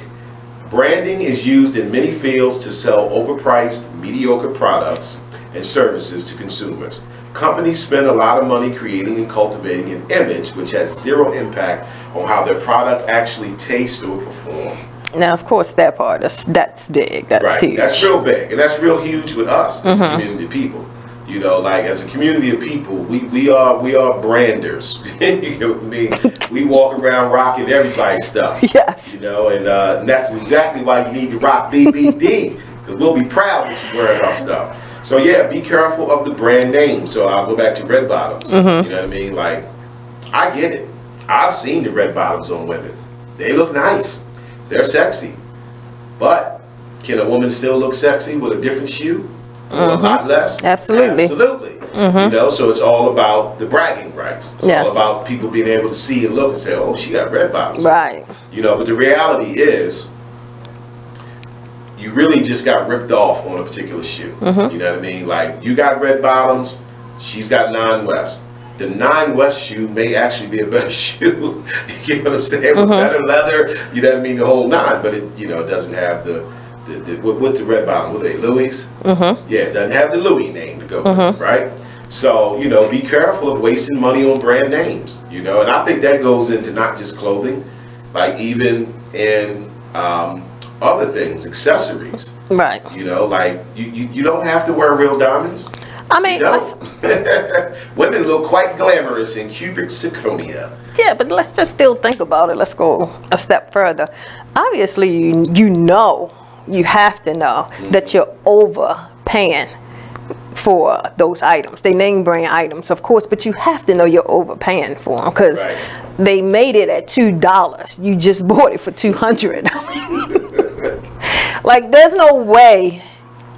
Branding is used in many fields to sell overpriced, mediocre products and services to consumers. Companies spend a lot of money creating and cultivating an image which has zero impact on how their product actually tastes or performs. Now, of course, that part, that's big. That's huge. That's real big, and that's real huge with us as a community of people. You know, like as a community of people, we are branders. You know what I mean? We walk around rocking everybody's stuff. Yes. You know, and that's exactly why you need to rock BBD, because we'll be proud that you're wearing our stuff. So yeah, be careful of the brand name. So I'll go back to red bottoms. You know what I mean? Like, I get it. I've seen the red bottoms on women. They look nice. They're sexy. But can a woman still look sexy with a different shoe? For a lot less? Absolutely. Absolutely. You know, so it's all about the bragging rights. It's all about people being able to see and look and say, oh, she got red bottoms. Right. You know, but the reality is, you really just got ripped off on a particular shoe. You know what I mean? Like, you got red bottoms, she's got 9 West. The 9 West shoe may actually be a better shoe. You get what I'm saying? With better leather, you know what I mean? The whole 9, but it, you know, it doesn't have the what's the red bottom? What are they, Louis? Yeah, it doesn't have the Louis name to go with it, right? So, you know, be careful of wasting money on brand names, you know, and I think that goes into not just clothing, like even in other things, accessories. Right. You know, like you don't have to wear real diamonds. I mean, women look quite glamorous in cubic zirconia. Yeah, but let's just still think about it. Let's go a step further. Obviously, you know, you have to know that you're overpaying for those items. They name brand items, of course, but you have to know you're overpaying for them, because they made it at $2. You just bought it for $200. Like, there's no way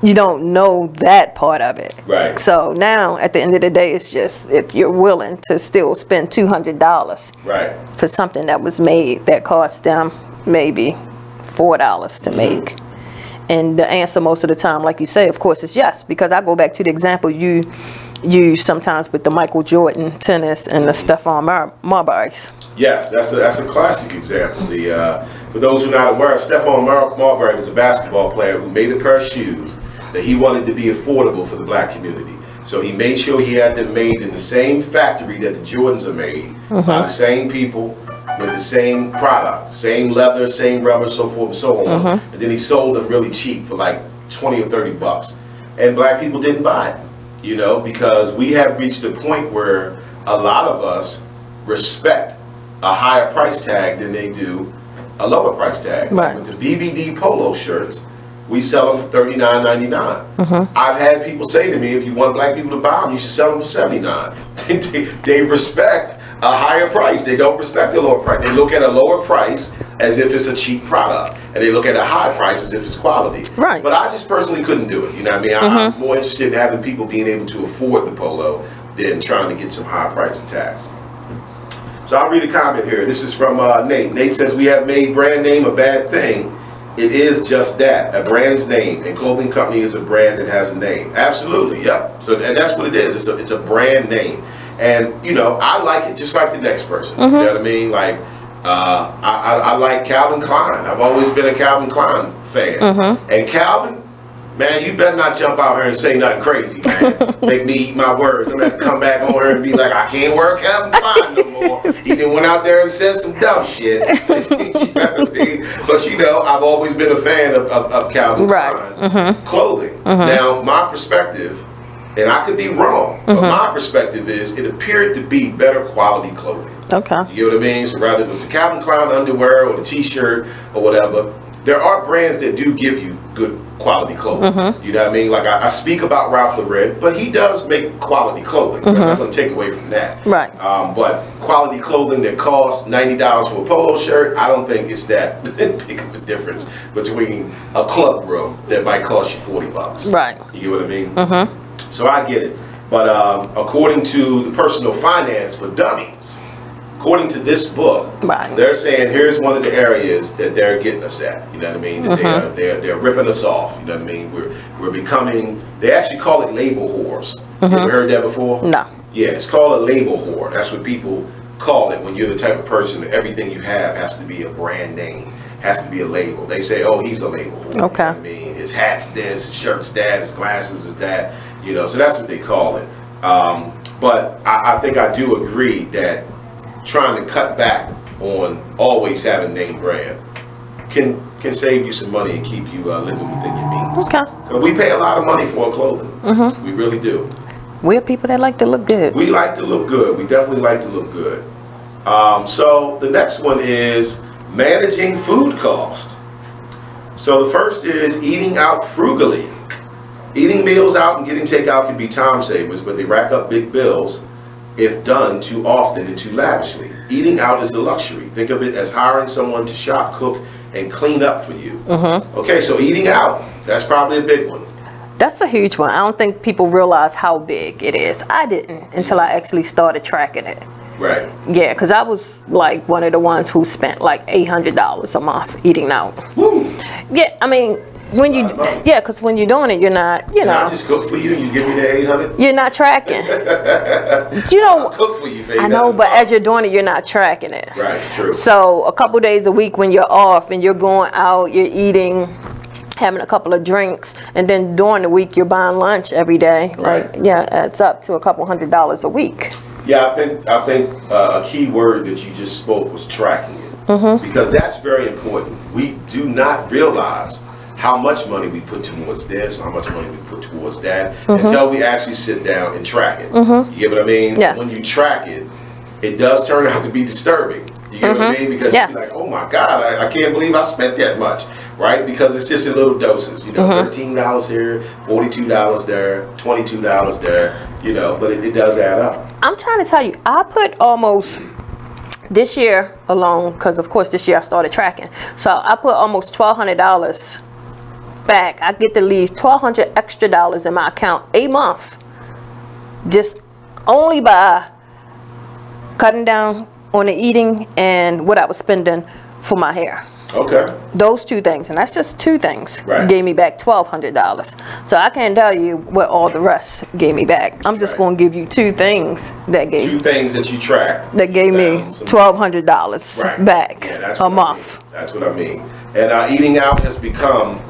you don't know that part of it. Right. So now, at the end of the day, it's just if you're willing to still spend $200 for something that was made that cost them maybe $4 to make. And the answer most of the time, like you say, of course, is yes. Because I go back to the example you use sometimes with the Michael Jordan tennis and the Stephon Marbury's. Yes, that's a classic example. For those who are not aware, Stephon Marbury was a basketball player who made a pair of shoes that he wanted to be affordable for the black community. So he made sure he had them made in the same factory that the Jordans are made, by the same people, with the same product, same leather, same rubber, so forth and so on. And then he sold them really cheap for like 20 or 30 bucks. And black people didn't buy it, you know, because we have reached a point where a lot of us respect a higher price tag than they do a lower price tag. Right. With the BBD polo shirts, we sell them for $39.99. I've had people say to me, if you want black people to buy them, you should sell them for $79. They respect a higher price. They don't respect a lower price. They look at a lower price as if it's a cheap product, and they look at a high price as if it's quality. Right. But I just personally couldn't do it. You know what I mean? I was more interested in having people being able to afford the polo than trying to get some high price tags. So I'll read a comment here. This is from Nate. Nate says, we have made brand name a bad thing. It is just that, a brand's name. And clothing company is a brand that has a name. Absolutely, yep. So, and that's what it is. It's a brand name. And, you know, I like it just like the next person. You know what I mean? Like, I like Calvin Klein. I've always been a Calvin Klein fan. And Calvin, man, you better not jump out here and say nothing crazy, man. Make me eat my words. I'm going to have to come back on here and be like, I can't wear Calvin Klein no more. He done went out there and said some dumb shit. You know what I mean? But, you know, I've always been a fan of Calvin Klein clothing. Now, my perspective, and I could be wrong, but my perspective is it appeared to be better quality clothing. Okay. You know what I mean? So rather it was the Calvin Klein underwear or the t-shirt or whatever, there are brands that do give you good quality clothing. You know what I mean? Like I speak about Ralph Lauren, but he does make quality clothing. I'm not going to take away from that. Right. But quality clothing that costs $90 for a polo shirt, I don't think it's that big of a difference between a club room that might cost you $40. Right. You know what I mean? So I get it. But according to the Personal Finance for Dummies, according to this book, they're saying here's one of the areas that they're getting us at. You know what I mean? That they're ripping us off. You know what I mean? We're becoming. They actually call it label whores. You ever heard that before? No. Yeah, it's called a label whore. That's what people call it when you're the type of person that everything you have has to be a brand name, has to be a label. They say, oh, he's a label whore. Okay. You know what I mean, his hat's this, his shirt's that, his glasses is that. You know, so that's what they call it. But I think I do agree that trying to cut back on always having name brand can save you some money and keep you living within your means. Okay. Because we pay a lot of money for our clothing. We really do. We're people that like to look good. We like to look good. We definitely like to look good. So the next one is managing food cost. So the first is eating out frugally. Eating meals out and getting takeout can be time savers, but they rack up big bills if done too often and too lavishly. Eating out is a luxury. Think of it as hiring someone to shop, cook, and clean up for you. Okay, so eating out, that's probably a big one. That's a huge one. I don't think people realize how big it is. I didn't until I actually started tracking it. Right. Yeah, because I was like one of the ones who spent like $800 a month eating out. Woo. Yeah, I mean, when you, yeah, because when you're doing it, you're not, you know. I just cook for you and you give me the 800? You're not tracking. You know, I'll cook for you, baby. I know, but as you're doing it, you're not tracking it. Right, true. So a couple days a week when you're off and you're going out, you're eating, having a couple of drinks, and then during the week you're buying lunch every day. Right. Like, yeah, it's up to a couple $100 a week. Yeah, I think a key word that you just spoke was tracking it. Because that's very important. We do not realize how much money we put towards this, how much money we put towards that, until we actually sit down and track it. You get what I mean? Yes. When you track it, it does turn out to be disturbing. You get what I mean? Because you're like, oh my God, I can't believe I spent that much, right? Because it's just in little doses. You know, $13 here, $42 there, $22 there, you know, but it does add up. I'm trying to tell you, I put almost, this year alone, because of course this year I started tracking, so I put almost $1,200 back. I get to leave $1,200 extra in my account a month, just only by cutting down on the eating and what I was spending for my hair. Okay. Those two things, and that's just two things, right, gave me back $1,200. So I can't tell you what all the rest gave me back. I'm just going to give you two things that gave two things that you tracked that gave me $1,200 back a month. That's what I mean. And eating out has become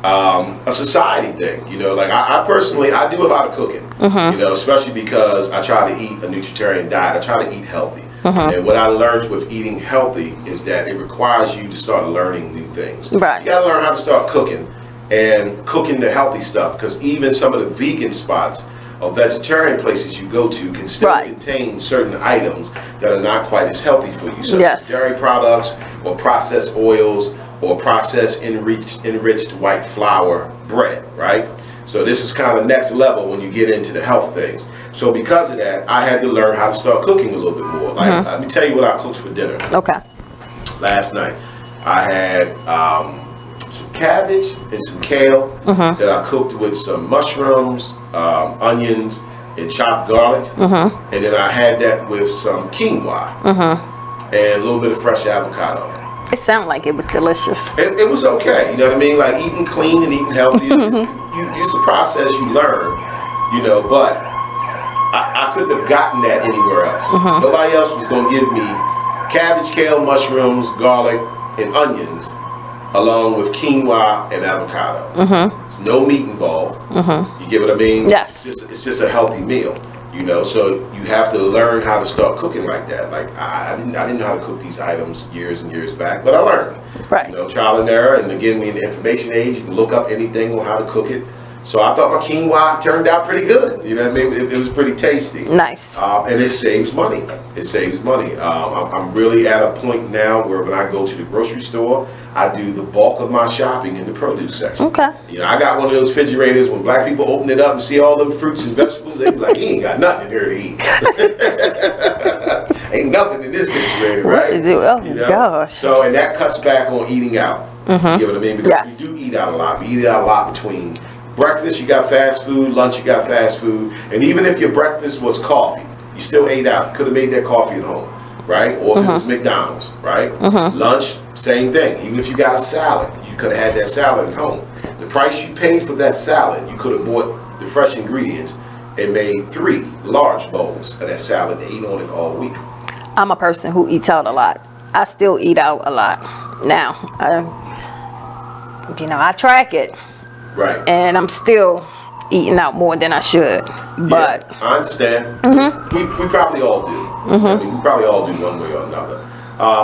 a society thing. You know, like I personally, I do a lot of cooking. You know, especially because I try to eat a nutritarian diet. I try to eat healthy. And what I learned with eating healthy is that it requires you to start learning new things. Right. You got to learn how to start cooking and cooking the healthy stuff, because even some of the vegan spots or vegetarian places you go to can still contain certain items that are not quite as healthy for you, such as dairy products or processed oils or processed enriched white flour bread, right? So this is kind of next level when you get into the health things. So because of that, I had to learn how to start cooking a little bit more. Like, let me tell you what I cooked for dinner. Okay. Last night, I had some cabbage and some kale that I cooked with some mushrooms, onions, and chopped garlic, and then I had that with some quinoa and a little bit of fresh avocado. It sounded like it was delicious. It was okay, you know what I mean? Like eating clean and eating healthy, it's a process you learn, you know, but I couldn't have gotten that anywhere else. Nobody else was going to give me cabbage, kale, mushrooms, garlic, and onions, along with quinoa and avocado. There's no meat involved. You get what I mean? Yes. It's just a healthy meal, you know. So you have to learn how to start cooking like that. Like I didn't know how to cook these items years and years back, but I learned. Right. You know, trial and error, and again, we in the information age, you can look up anything on how to cook it. So I thought my quinoa turned out pretty good. You know what I mean? It was pretty tasty. Nice. And it saves money. It saves money. I'm really at a point now where when I go to the grocery store, I do the bulk of my shopping in the produce section. Okay. You know, I got one of those refrigerators. When black people open it up and see all them fruits and vegetables, they be like, he ain't got nothing in here to eat. Ain't nothing in this refrigerator, right? Oh, you know? Gosh. So, and that cuts back on eating out. You get what I mean? Because we do eat out a lot. We eat out a lot between breakfast, you got fast food. Lunch, you got fast food. And even if your breakfast was coffee, you still ate out. You could have made that coffee at home, right? Or if it was McDonald's, right? Lunch, same thing. Even if you got a salad, you could have had that salad at home. The price you paid for that salad, you could have bought the fresh ingredients and made 3 large bowls of that salad and ate on it all week. I'm a person who eats out a lot. I still eat out a lot. Now, you know, I track it. Right. And I'm still eating out more than I should. But yeah, I understand. We probably all do. I mean, we probably all do one way or another.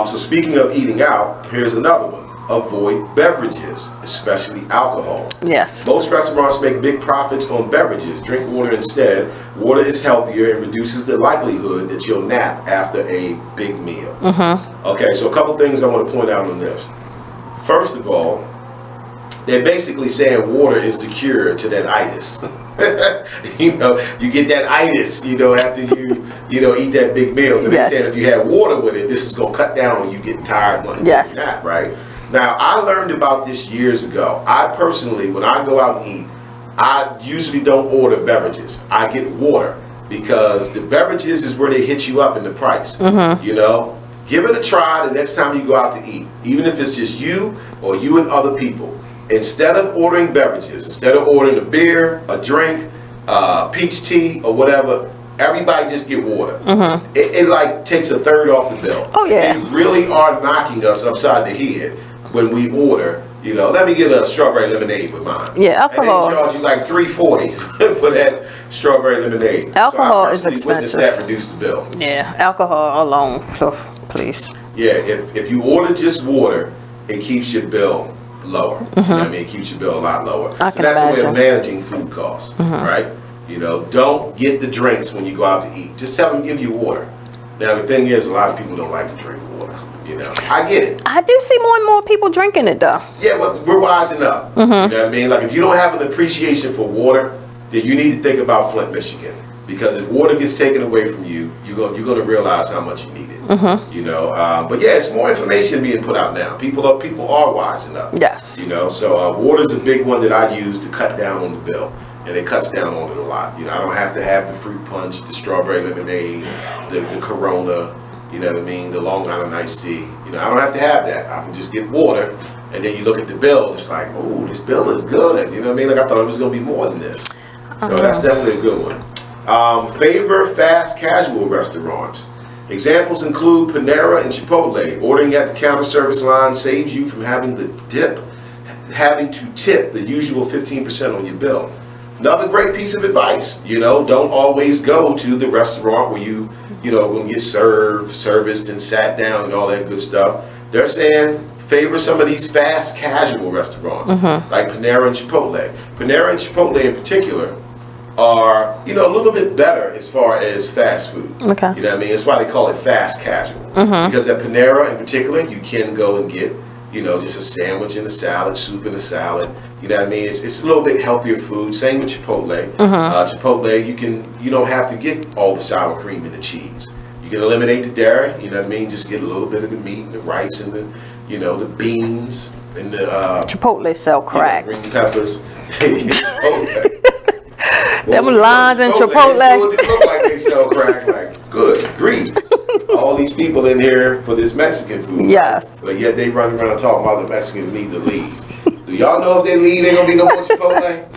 So speaking of eating out, here's another one. Avoid beverages, especially alcohol. Yes. Most restaurants make big profits on beverages. Drink water instead. Water is healthier and reduces the likelihood that you'll nap after a big meal. Okay, so a couple things I want to point out on this. First of all, they're basically saying water is the cure to that itis. You know, you get that itis, you know, after you eat that big meal. So they're saying if you had water with it, this is going to cut down on you getting tired when you take a nap, right? Now, I learned about this years ago. I personally, when I go out and eat, I usually don't order beverages. I get water because the beverages is where they hit you up in the price. You know, give it a try the next time you go out to eat, even if it's just you or you and other people. Instead of ordering beverages, instead of ordering a beer, a drink, peach tea, or whatever, everybody just get water. It like takes a third off the bill. Oh yeah. They really are knocking us upside the head when we order. You know, let me get a strawberry lemonade with mine. Yeah, alcohol. And they charge you like $3.40 for that strawberry lemonade. Alcohol so is expensive. That reduce the bill. Yeah, alcohol alone, so please. Yeah, if you order just water, it keeps your bill lower. You know what I mean? It keeps your bill a lot lower. I so can that's imagine. the way of managing food costs, right? You know, don't get the drinks when you go out to eat. Just tell them to give you water. Now the thing is, a lot of people don't like to drink water. You know, I get it. I do see more and more people drinking it though. Yeah, but we're wising up. You know what I mean? Like if you don't have an appreciation for water, then you need to think about Flint, Michigan. Because if water gets taken away from you, you're going to realize how much you need it. You know, but yeah, it's more information being put out now. People are wising up. Yes. You know, so water is a big one that I use to cut down on the bill, and it cuts down on it a lot. You know, I don't have to have the fruit punch, the strawberry lemonade, the Corona. You know what I mean? The Long Island iced tea. You know, I don't have to have that. I can just get water, and then you look at the bill, and it's like, oh, this bill is good. You know what I mean? Like I thought it was going to be more than this. So that's definitely a good one. Favor fast casual restaurants. Examples include Panera and Chipotle. Ordering at the counter service line saves you from having to tip the usual 15% on your bill. Another great piece of advice, you know, don't always go to the restaurant where you know, going to get serviced and sat down and all that good stuff. They're saying favor some of these fast casual restaurants like Panera and Chipotle. Panera and Chipotle in particular are, you know, a little bit better as far as fast food. Okay. You know what I mean? That's why they call it fast casual. Because at Panera in particular, you can go and get, you know, just a sandwich and a salad, soup and a salad. You know what I mean? It's a little bit healthier food. Same with Chipotle. Chipotle, you don't have to get all the sour cream and the cheese. You can eliminate the dairy. You know what I mean? Just get a little bit of the meat and the rice and the, you know, the beans and the Chipotle sell crack. You know, green peppers. Chipotle. Them lines in Chipotle. They look like they sell crack. Like, good grief. All these people in here for this Mexican food. Yes. But yet they run around talking about the Mexicans need to leave. Do y'all know if they leave, ain't gonna be no more Chipotle?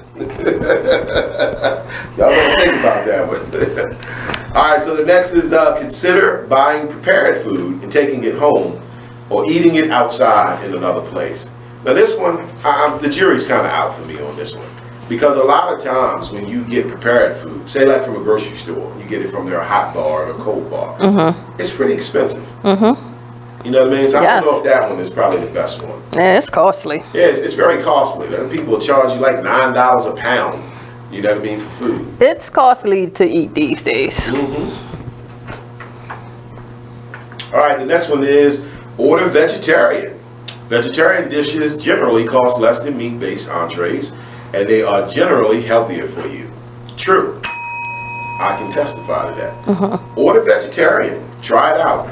Y'all don't think about that one. All right, so the next is consider buying prepared food and taking it home or eating it outside in another place. Now this one, the jury's kind of out for me on this one. Because a lot of times when you get prepared food, say like from a grocery store, you get it from their hot bar or a cold bar, it's pretty expensive. You know what I mean? So I don't know if that one is probably the best one. Yeah, it's costly. Yeah, it's very costly. People will charge you like $9 a pound, you know what I mean, for food. It's costly to eat these days. All right, the next one is order vegetarian. Vegetarian dishes generally cost less than meat-based entrees, and they are generally healthier for you. True. I can testify to that. Order vegetarian. Try it out.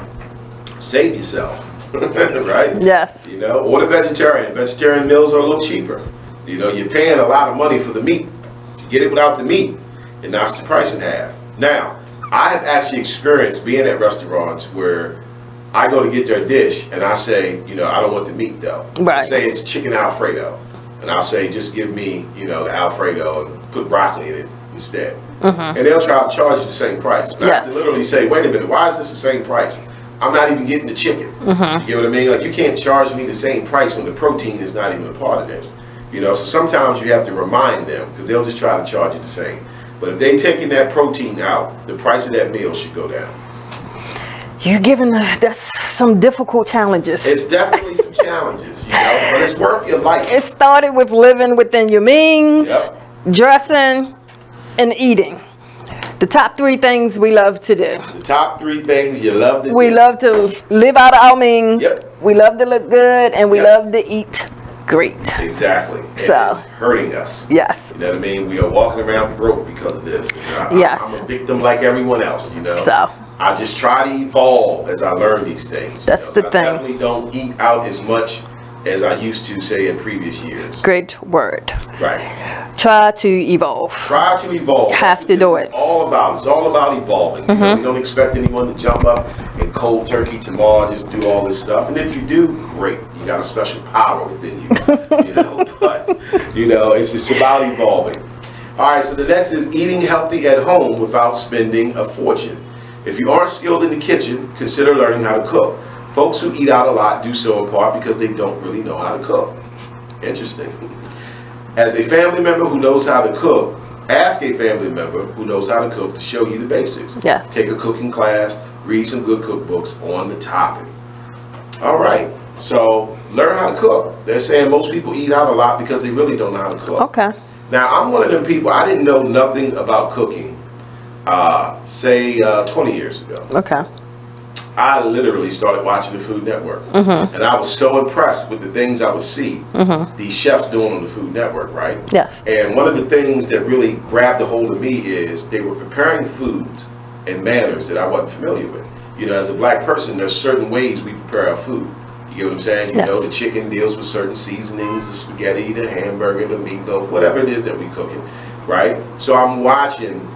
Save yourself. Right? Yes. You know, order vegetarian. Vegetarian meals are a little cheaper. You know, you're paying a lot of money for the meat. If you get it without the meat, it knocks the price in half. Now, I have actually experienced being at restaurants where I go to get their dish and I say, you know, I don't want the meat though. Right. Say it's chicken Alfredo. And I'll say, just give me, you know, the Alfredo and put broccoli in it instead. And they'll try to charge you the same price. But I have to literally say, wait a minute, why is this the same price? I'm not even getting the chicken. You get what I mean? Like, you can't charge me the same price when the protein is not even a part of this. You know, so sometimes you have to remind them because they'll just try to charge you the same. But if they taking that protein out, the price of that meal should go down. You're giving that's some difficult challenges. It's definitely some challenges, you know, but it's worth your life. It started with living within your means, dressing, and eating. The top 3 things we love to do. The top 3 things you love to do. We love to live out of our means. We love to look good, and we love to eat great. Exactly. And So it's hurting us. Yes. You know what I mean? We are walking around broke because of this. You know, Yes. I'm a victim like everyone else, you know. So I just try to evolve as I learn these things. That's the I thing. definitely don't eat out as much as I used to, say, in previous years. Great word. Right. Try to evolve. Try to evolve. You have to do it. It's all about evolving. You know, we don't expect anyone to jump up and cold turkey tomorrow, just do all this stuff. And if you do, great. You got a special power within you. You know, but you know, it's just about evolving. All right, so the next is eating healthy at home without spending a fortune. If you aren't skilled in the kitchen, consider learning how to cook. Folks who eat out a lot do so in part because they don't really know how to cook. Interesting. As a family member who knows how to cook, ask a family member who knows how to cook to show you the basics. Yes. Take a cooking class, read some good cookbooks on the topic. All right, so learn how to cook. They're saying most people eat out a lot because they really don't know how to cook. Okay. Now, I'm one of them people, I didn't know nothing about cooking, say 20 years ago. Okay. I literally started watching the Food Network. And I was so impressed with the things I would see these chefs doing on the Food Network, right? Yes. And one of the things that really grabbed a hold of me is they were preparing foods in manners that I wasn't familiar with. You know, as a black person, there's certain ways we prepare our food. You get what I'm saying? You know, the chicken deals with certain seasonings, the spaghetti, the hamburger, the meatloaf, whatever it is that we cooking, right? So I'm watching,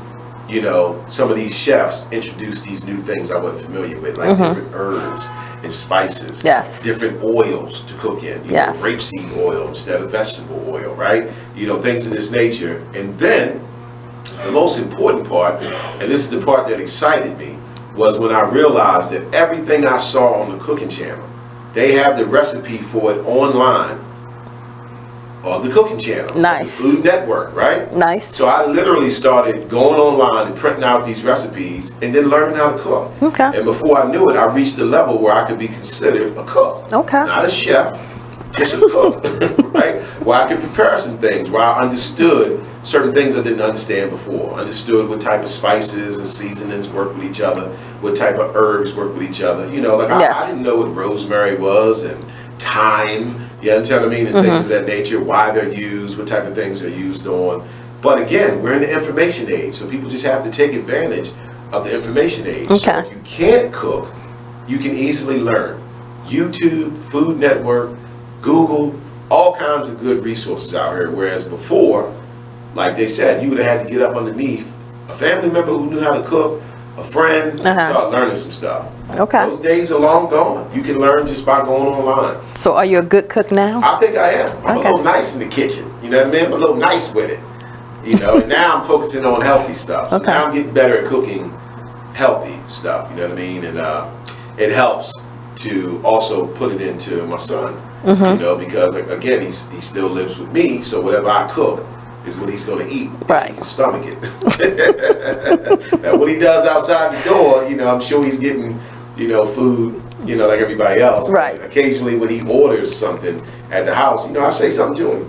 you know, some of these chefs introduce these new things I wasn't familiar with, like different herbs and spices, different oils to cook in, you know, rapeseed oil instead of vegetable oil, right? You know, things of this nature. And then the most important part, and this is the part that excited me, was when I realized that everything I saw on the cooking channel, they have the recipe for it online on the cooking channel. Nice. The Food Network, right? Nice. So I literally started going online and printing out these recipes and then learning how to cook. Okay. And before I knew it, I reached a level where I could be considered a cook. Okay. Not a chef, just a cook, right? Where I could prepare some things, where I understood certain things I didn't understand before. Understood what type of spices and seasonings work with each other, what type of herbs work with each other. You know, like I didn't know what rosemary was and thyme. You understand what I mean? And things of that nature, why they're used, what type of things they're used on. But again, we're in the information age, so people just have to take advantage of the information age. Okay. So if you can't cook, you can easily learn. YouTube, Food Network, Google, all kinds of good resources out here. Whereas before, like they said, you would have had to get up underneath a family member who knew how to cook, a friend, start learning some stuff. Okay. Those days are long gone. You can learn just by going online. So are you a good cook now? I think I am. I'm a little nice in the kitchen. You know what I mean? I'm a little nice with it. You know, and now I'm focusing on healthy stuff. So now I'm getting better at cooking healthy stuff. You know what I mean? And it helps to also put it into my son. You know, because again, he still lives with me. So whatever I cook is what he's going to eat. Right. He can stomach it. And what he does outside the door, you know, I'm sure he's getting, you know, food, you know, like everybody else. Right. And occasionally when he orders something at the house, you know, I say something to him.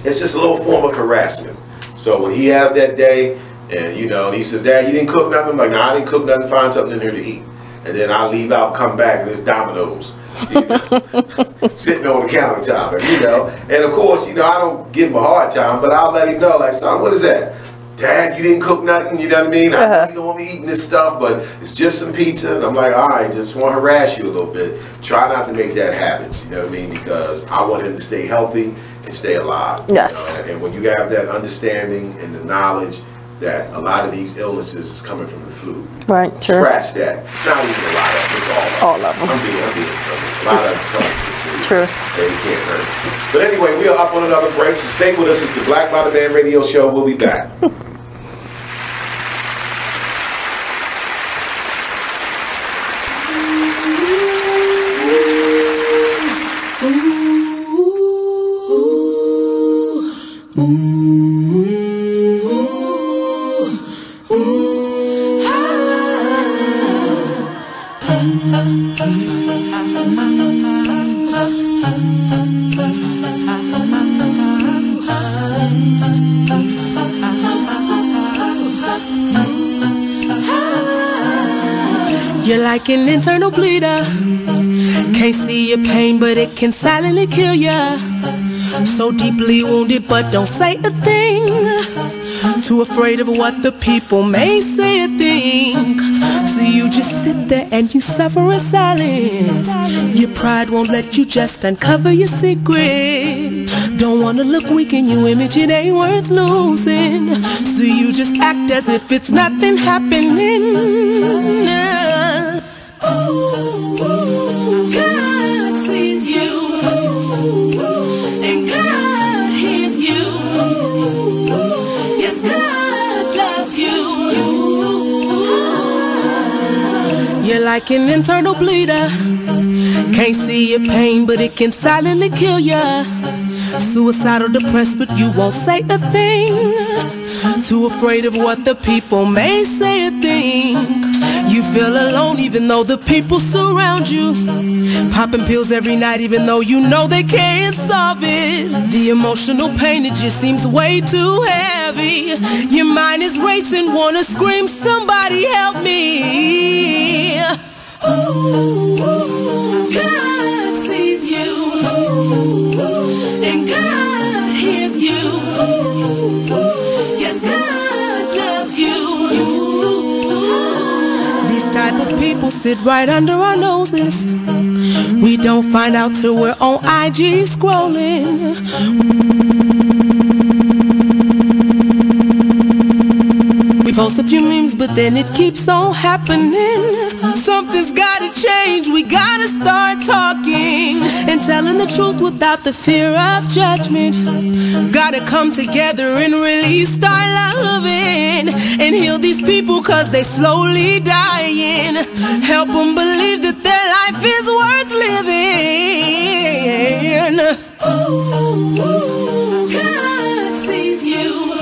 It's just a little form of harassment. So when he has that day, and you know, and he says, "Dad, you didn't cook nothing?" I'm like, "Nah, I didn't cook nothing. Find something in here to eat." And then I leave out, come back, and it's Domino's, you know, sitting on the countertop, and, you know. And of course, you know, I don't give him a hard time, but I'll let him know, like, "Son, what is that? Dad, you didn't cook nothing." You know what I mean? I know you don't want me eating this stuff, but it's just some pizza. And I'm like, "All right, just want to harass you a little bit. Try not to make that habits." You know what I mean? Because I want him to stay healthy and stay alive. Yes. You know? And when you have that understanding and the knowledge that a lot of these illnesses is coming from the food. Right, true. Scratch that. It's not even a lot of it. It's all of them. I'm being a lot of it's coming from the food. True. They can't hurt. But anyway, we are up on another break, so stay with us. It's the Black Bottom Man Radio Show. We'll be back. You're like an internal bleeder. Can't see your pain, but it can silently kill ya. So deeply wounded, but don't say a thing. Too afraid of what the people may say or think. So you just sit there and you suffer in silence. Your pride won't let you just uncover your secret. Don't wanna look weak in your image, it ain't worth losing. So you just act as if it's nothing happening. God sees you, and God hears you. Yes, God loves you. You're like an internal bleeder. Can't see your pain, but it can silently kill ya. Suicidal, depressed, but you won't say a thing. Too afraid of what the people may say or think. You feel alone even though the people surround you. Popping pills every night even though you know they can't solve it. The emotional pain, it just seems way too heavy. Your mind is racing, wanna scream, somebody help me. God sees you, and God hears you. Yes, God loves you. These type of people sit right under our noses. We don't find out till we're on IG scrolling. We post a few memes, but then it keeps on happening. Something's gotta change, we gotta start talking and telling the truth without the fear of judgment. Gotta come together and really start loving and heal these people cause they slowly dying. Help them believe that their life is worth living. God sees you,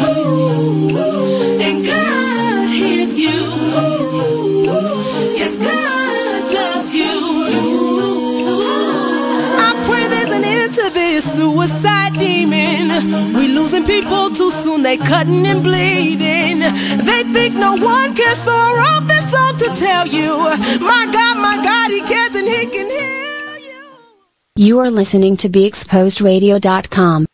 and God hears you. Yes, God loves you. I pray there's an end to this suicide demon. We losing people too soon, they cutting and bleeding. They think no one cares, so I wrote this song to tell you, my God, he cares and he can heal you. You are listening to BeExposedRadio.com.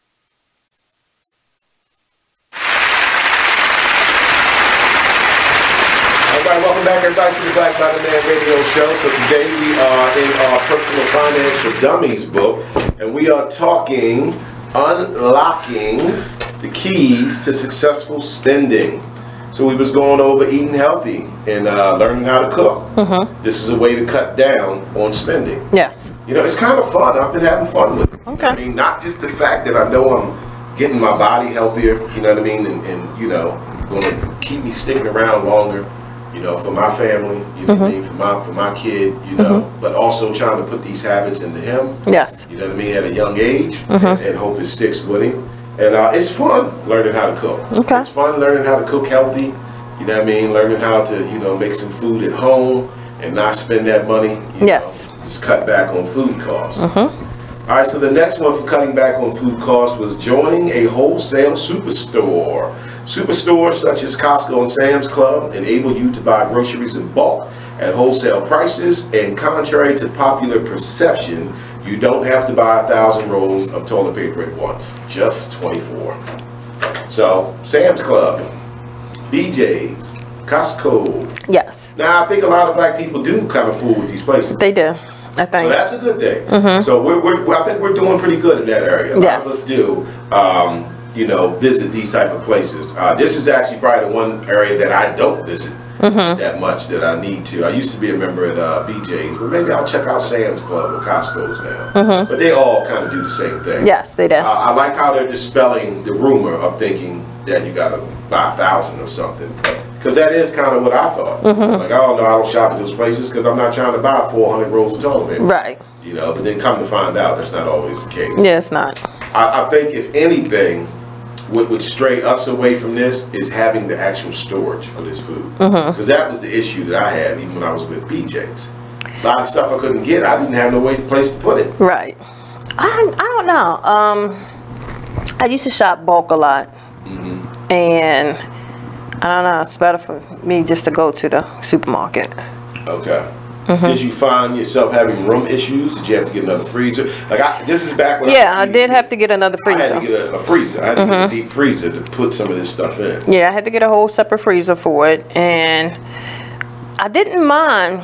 Welcome back, everybody, to the Black Bottom Man Radio Show. So today we are in our Personal Finance for Dummies book, and we are talking unlocking the keys to successful spending. So we was going over eating healthy and learning how to cook. This is a way to cut down on spending. Yes. You know, it's kind of fun. I've been having fun with it. Okay. I mean, not just the fact that I know I'm getting my body healthier, you know what I mean, and you know, going to keep me sticking around longer, you know, for my family, you know what I mean, for my kid, you know, but also trying to put these habits into him. Yes. You know what I mean, at a young age, and hope it sticks with him. And it's fun learning how to cook. Okay. It's fun learning how to cook healthy. You know what I mean? Learning how to, you know, make some food at home and not spend that money. Yes. Know, just cut back on food costs. All right, so the next one for cutting back on food costs was joining a wholesale superstore. Superstores such as Costco and Sam's Club enable you to buy groceries in bulk at wholesale prices, and contrary to popular perception, you don't have to buy 1,000 rolls of toilet paper at once, just 24. So, Sam's Club, BJ's, Costco. Yes. Now, I think a lot of black people do kind of fool with these places. They do, I think. So that's a good thing. So I think we're doing pretty good in that area. A lot of us do, you know, visit these type of places. This is actually probably the one area that I don't visit that much that I need to. I used to be a member at BJ's, but maybe I'll check out Sam's Club or Costco's now. But they all kind of do the same thing. Yes, they do. I like how they're dispelling the rumor of thinking that you got to buy 1,000 or something. Because that is kind of what I thought. Like, oh, no, I don't shop at those places because I'm not trying to buy 400 rolls of toilet paper. Right. You know, but then come to find out that's not always the case. Yeah, it's not. I think if anything, what would stray us away from this is having the actual storage for this food. Because that was the issue that I had even when I was with BJ's. A lot of stuff I couldn't get, I didn't have no place to put it. Right. I don't know. I used to shop bulk a lot. And I don't know, it's better for me just to go to the supermarket. Okay. Did you find yourself having room issues? Did you have to get another freezer? Like, this is back when I did have to get another freezer. I had to get a freezer. I had to get a deep freezer to put some of this stuff in. Yeah, I had to get a whole separate freezer for it, and I didn't mind.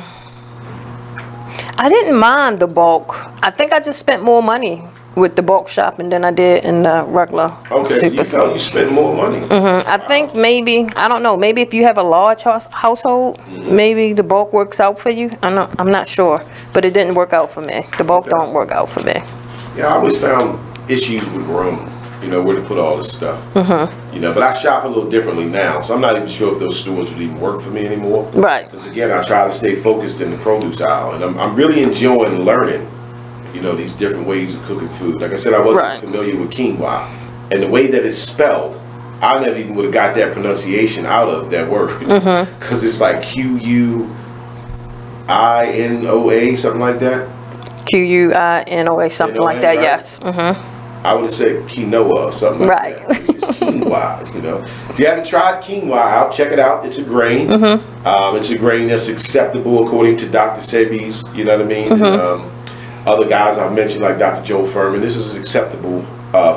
The bulk. I think I just spent more money with the bulk shopping than I did in the regular Okay, so you felt you spent more money. I think maybe, I don't know, maybe if you have a large household, maybe the bulk works out for you. I'm not sure, but it didn't work out for me. The bulk don't work out for me. Yeah, I always found issues with room, you know, where to put all this stuff. You know, but I shop a little differently now, so I'm not even sure if those stores would even work for me anymore. Right. Because again, I try to stay focused in the produce aisle, and I'm really enjoying learning, you know, these different ways of cooking food. Like I said, I wasn't familiar with quinoa, and the way that it's spelled, I never even would have got that pronunciation out of that word, because it's like Q-U-I-N-O-A, something like that. Q-U-I-N-O-A, something like that, right? yes. I would have said quinoa or something like that. It's quinoa, you know. If you haven't tried quinoa out, check it out. It's a grain. It's a grain that's acceptable according to Dr. Sebi's, you know what I mean? And, other guys I've mentioned, like Dr. Joe Furman, this is acceptable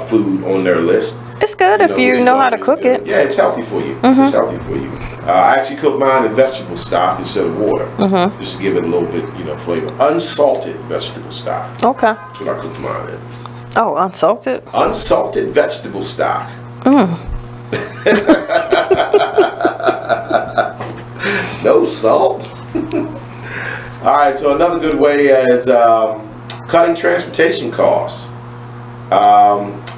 food on their list. It's good if you know how to cook it. Yeah, it's healthy for you. It's healthy for you. I actually cook mine in vegetable stock instead of water, just to give it a little bit, you know, flavor. Unsalted vegetable stock. Okay. That's what I cook mine in. Oh, unsalted? Unsalted vegetable stock. No salt. All right, so another good way is cutting transportation costs.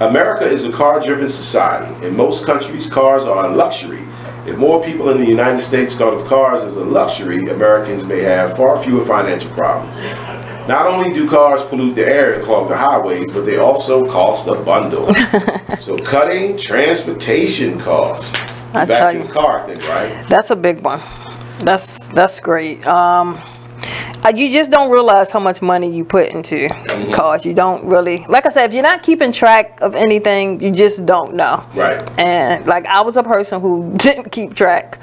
America is a car-driven society. In most countries, cars are a luxury. If more people in the United States thought of cars as a luxury, Americans may have far fewer financial problems. Not only do cars pollute the air and clog the highways, but they also cost a bundle. So cutting transportation costs. Back to the car thing, right? That's a big one. That's great. You just don't realize how much money you put into cars. You don't really, like I said, if you're not keeping track of anything, you just don't know. Right. And like I was a person who didn't keep track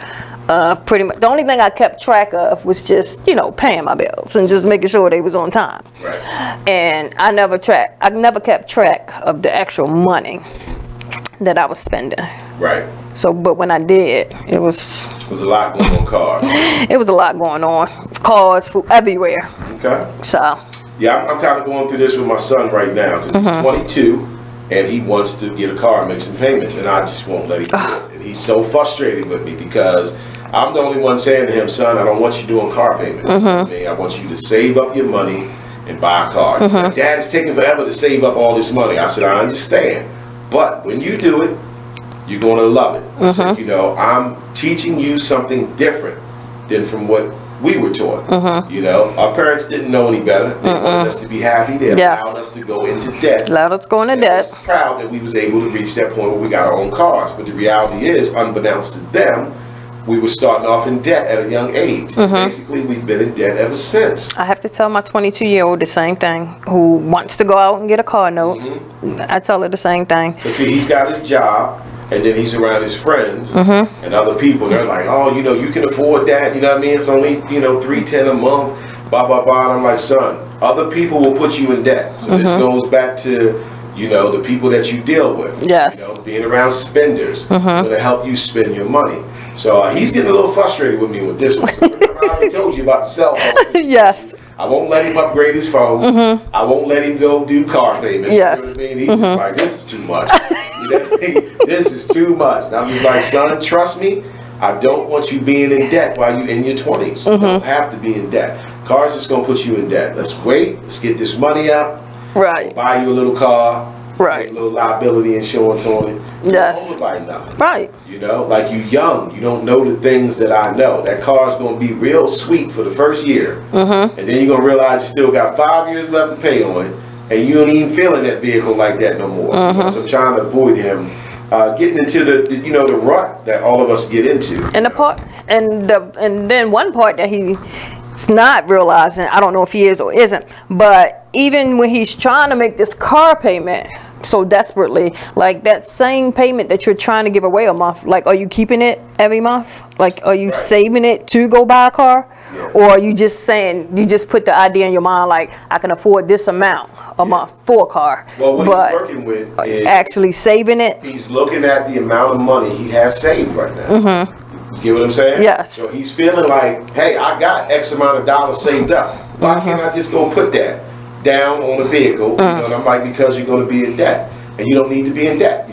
of pretty much. The only thing I kept track of was just, you know, paying my bills and just making sure they was on time. Right. And I never kept track of the actual money that I was spending. Right. So, but when I did, it was a lot going on cars. It was a lot going on. Cars, food, everywhere. Okay. So. Yeah, I'm kind of going through this with my son right now because he's 22. and he wants to get a car and make some payments, and I just won't let him do it. And he's so frustrated with me because I'm the only one saying to him, son, I don't want you doing car payments. I want you to save up your money and buy a car. He said, Dad, it's taking forever to save up all this money. I said, I understand, but when you do it, you're going to love it. I said, you know, I'm teaching you something different than from what we were taught. You know, our parents didn't know any better. They wanted us to be happy. They allowed us to go into debt. Allowed us to go into debt. I was proud that we was able to reach that point where we got our own cars. But the reality is, unbeknownst to them, we were starting off in debt at a young age. Basically, we've been in debt ever since. I have to tell my 22-year-old the same thing, who wants to go out and get a car note. I tell her the same thing. But see, he's got his job, and then he's around his friends and other people. They're like, oh, you know, you can afford that. You know what I mean? It's only, you know, $310 a month, blah, blah, blah. And I'm like, son, other people will put you in debt. So this goes back to, you know, the people that you deal with. Yes. You know, being around spenders going to help you spend your money. So he's getting a little frustrated with me with this one. I already told you about the cell phone. Yes. I won't let him upgrade his phone. I won't let him go do car payments. Yes. You know what I mean? He's just like, this is too much. You know what I mean? This is too much. And I'm just like, son, trust me, I don't want you being in debt while you're in your 20s. You don't have to be in debt. Cars just going to put you in debt. Let's wait. Let's get this money up. Right. Buy you a little car. Right. A little liability insurance on it. Yes. Don't buy nothing. Right. You know, like you young, you don't know the things that I know. That car's going to be real sweet for the first year. And then you're going to realize you still got 5 years left to pay on it. And you don't even feel in that vehicle like that no more. You know, so I'm trying to avoid him getting into the you know, the rut that all of us get into. And the part, and then one part that he's not realizing, I don't know if he is or isn't, but even when he's trying to make this car payment so desperately, like that same payment that you're trying to give away a month, like, are you keeping it every month? Like, are you saving it to go buy a car? Or are you just saying, you just put the idea in your mind, like, I can afford this amount a month for a car? Well, what but he's working with is actually saving it. He's looking at the amount of money he has saved right now. You get what I'm saying? Yes. So he's feeling like, hey, I got X amount of dollars saved up. Why can't I just go put that down on a vehicle? You know, and I'm like, because you're going to be in debt. And you don't need to be in debt.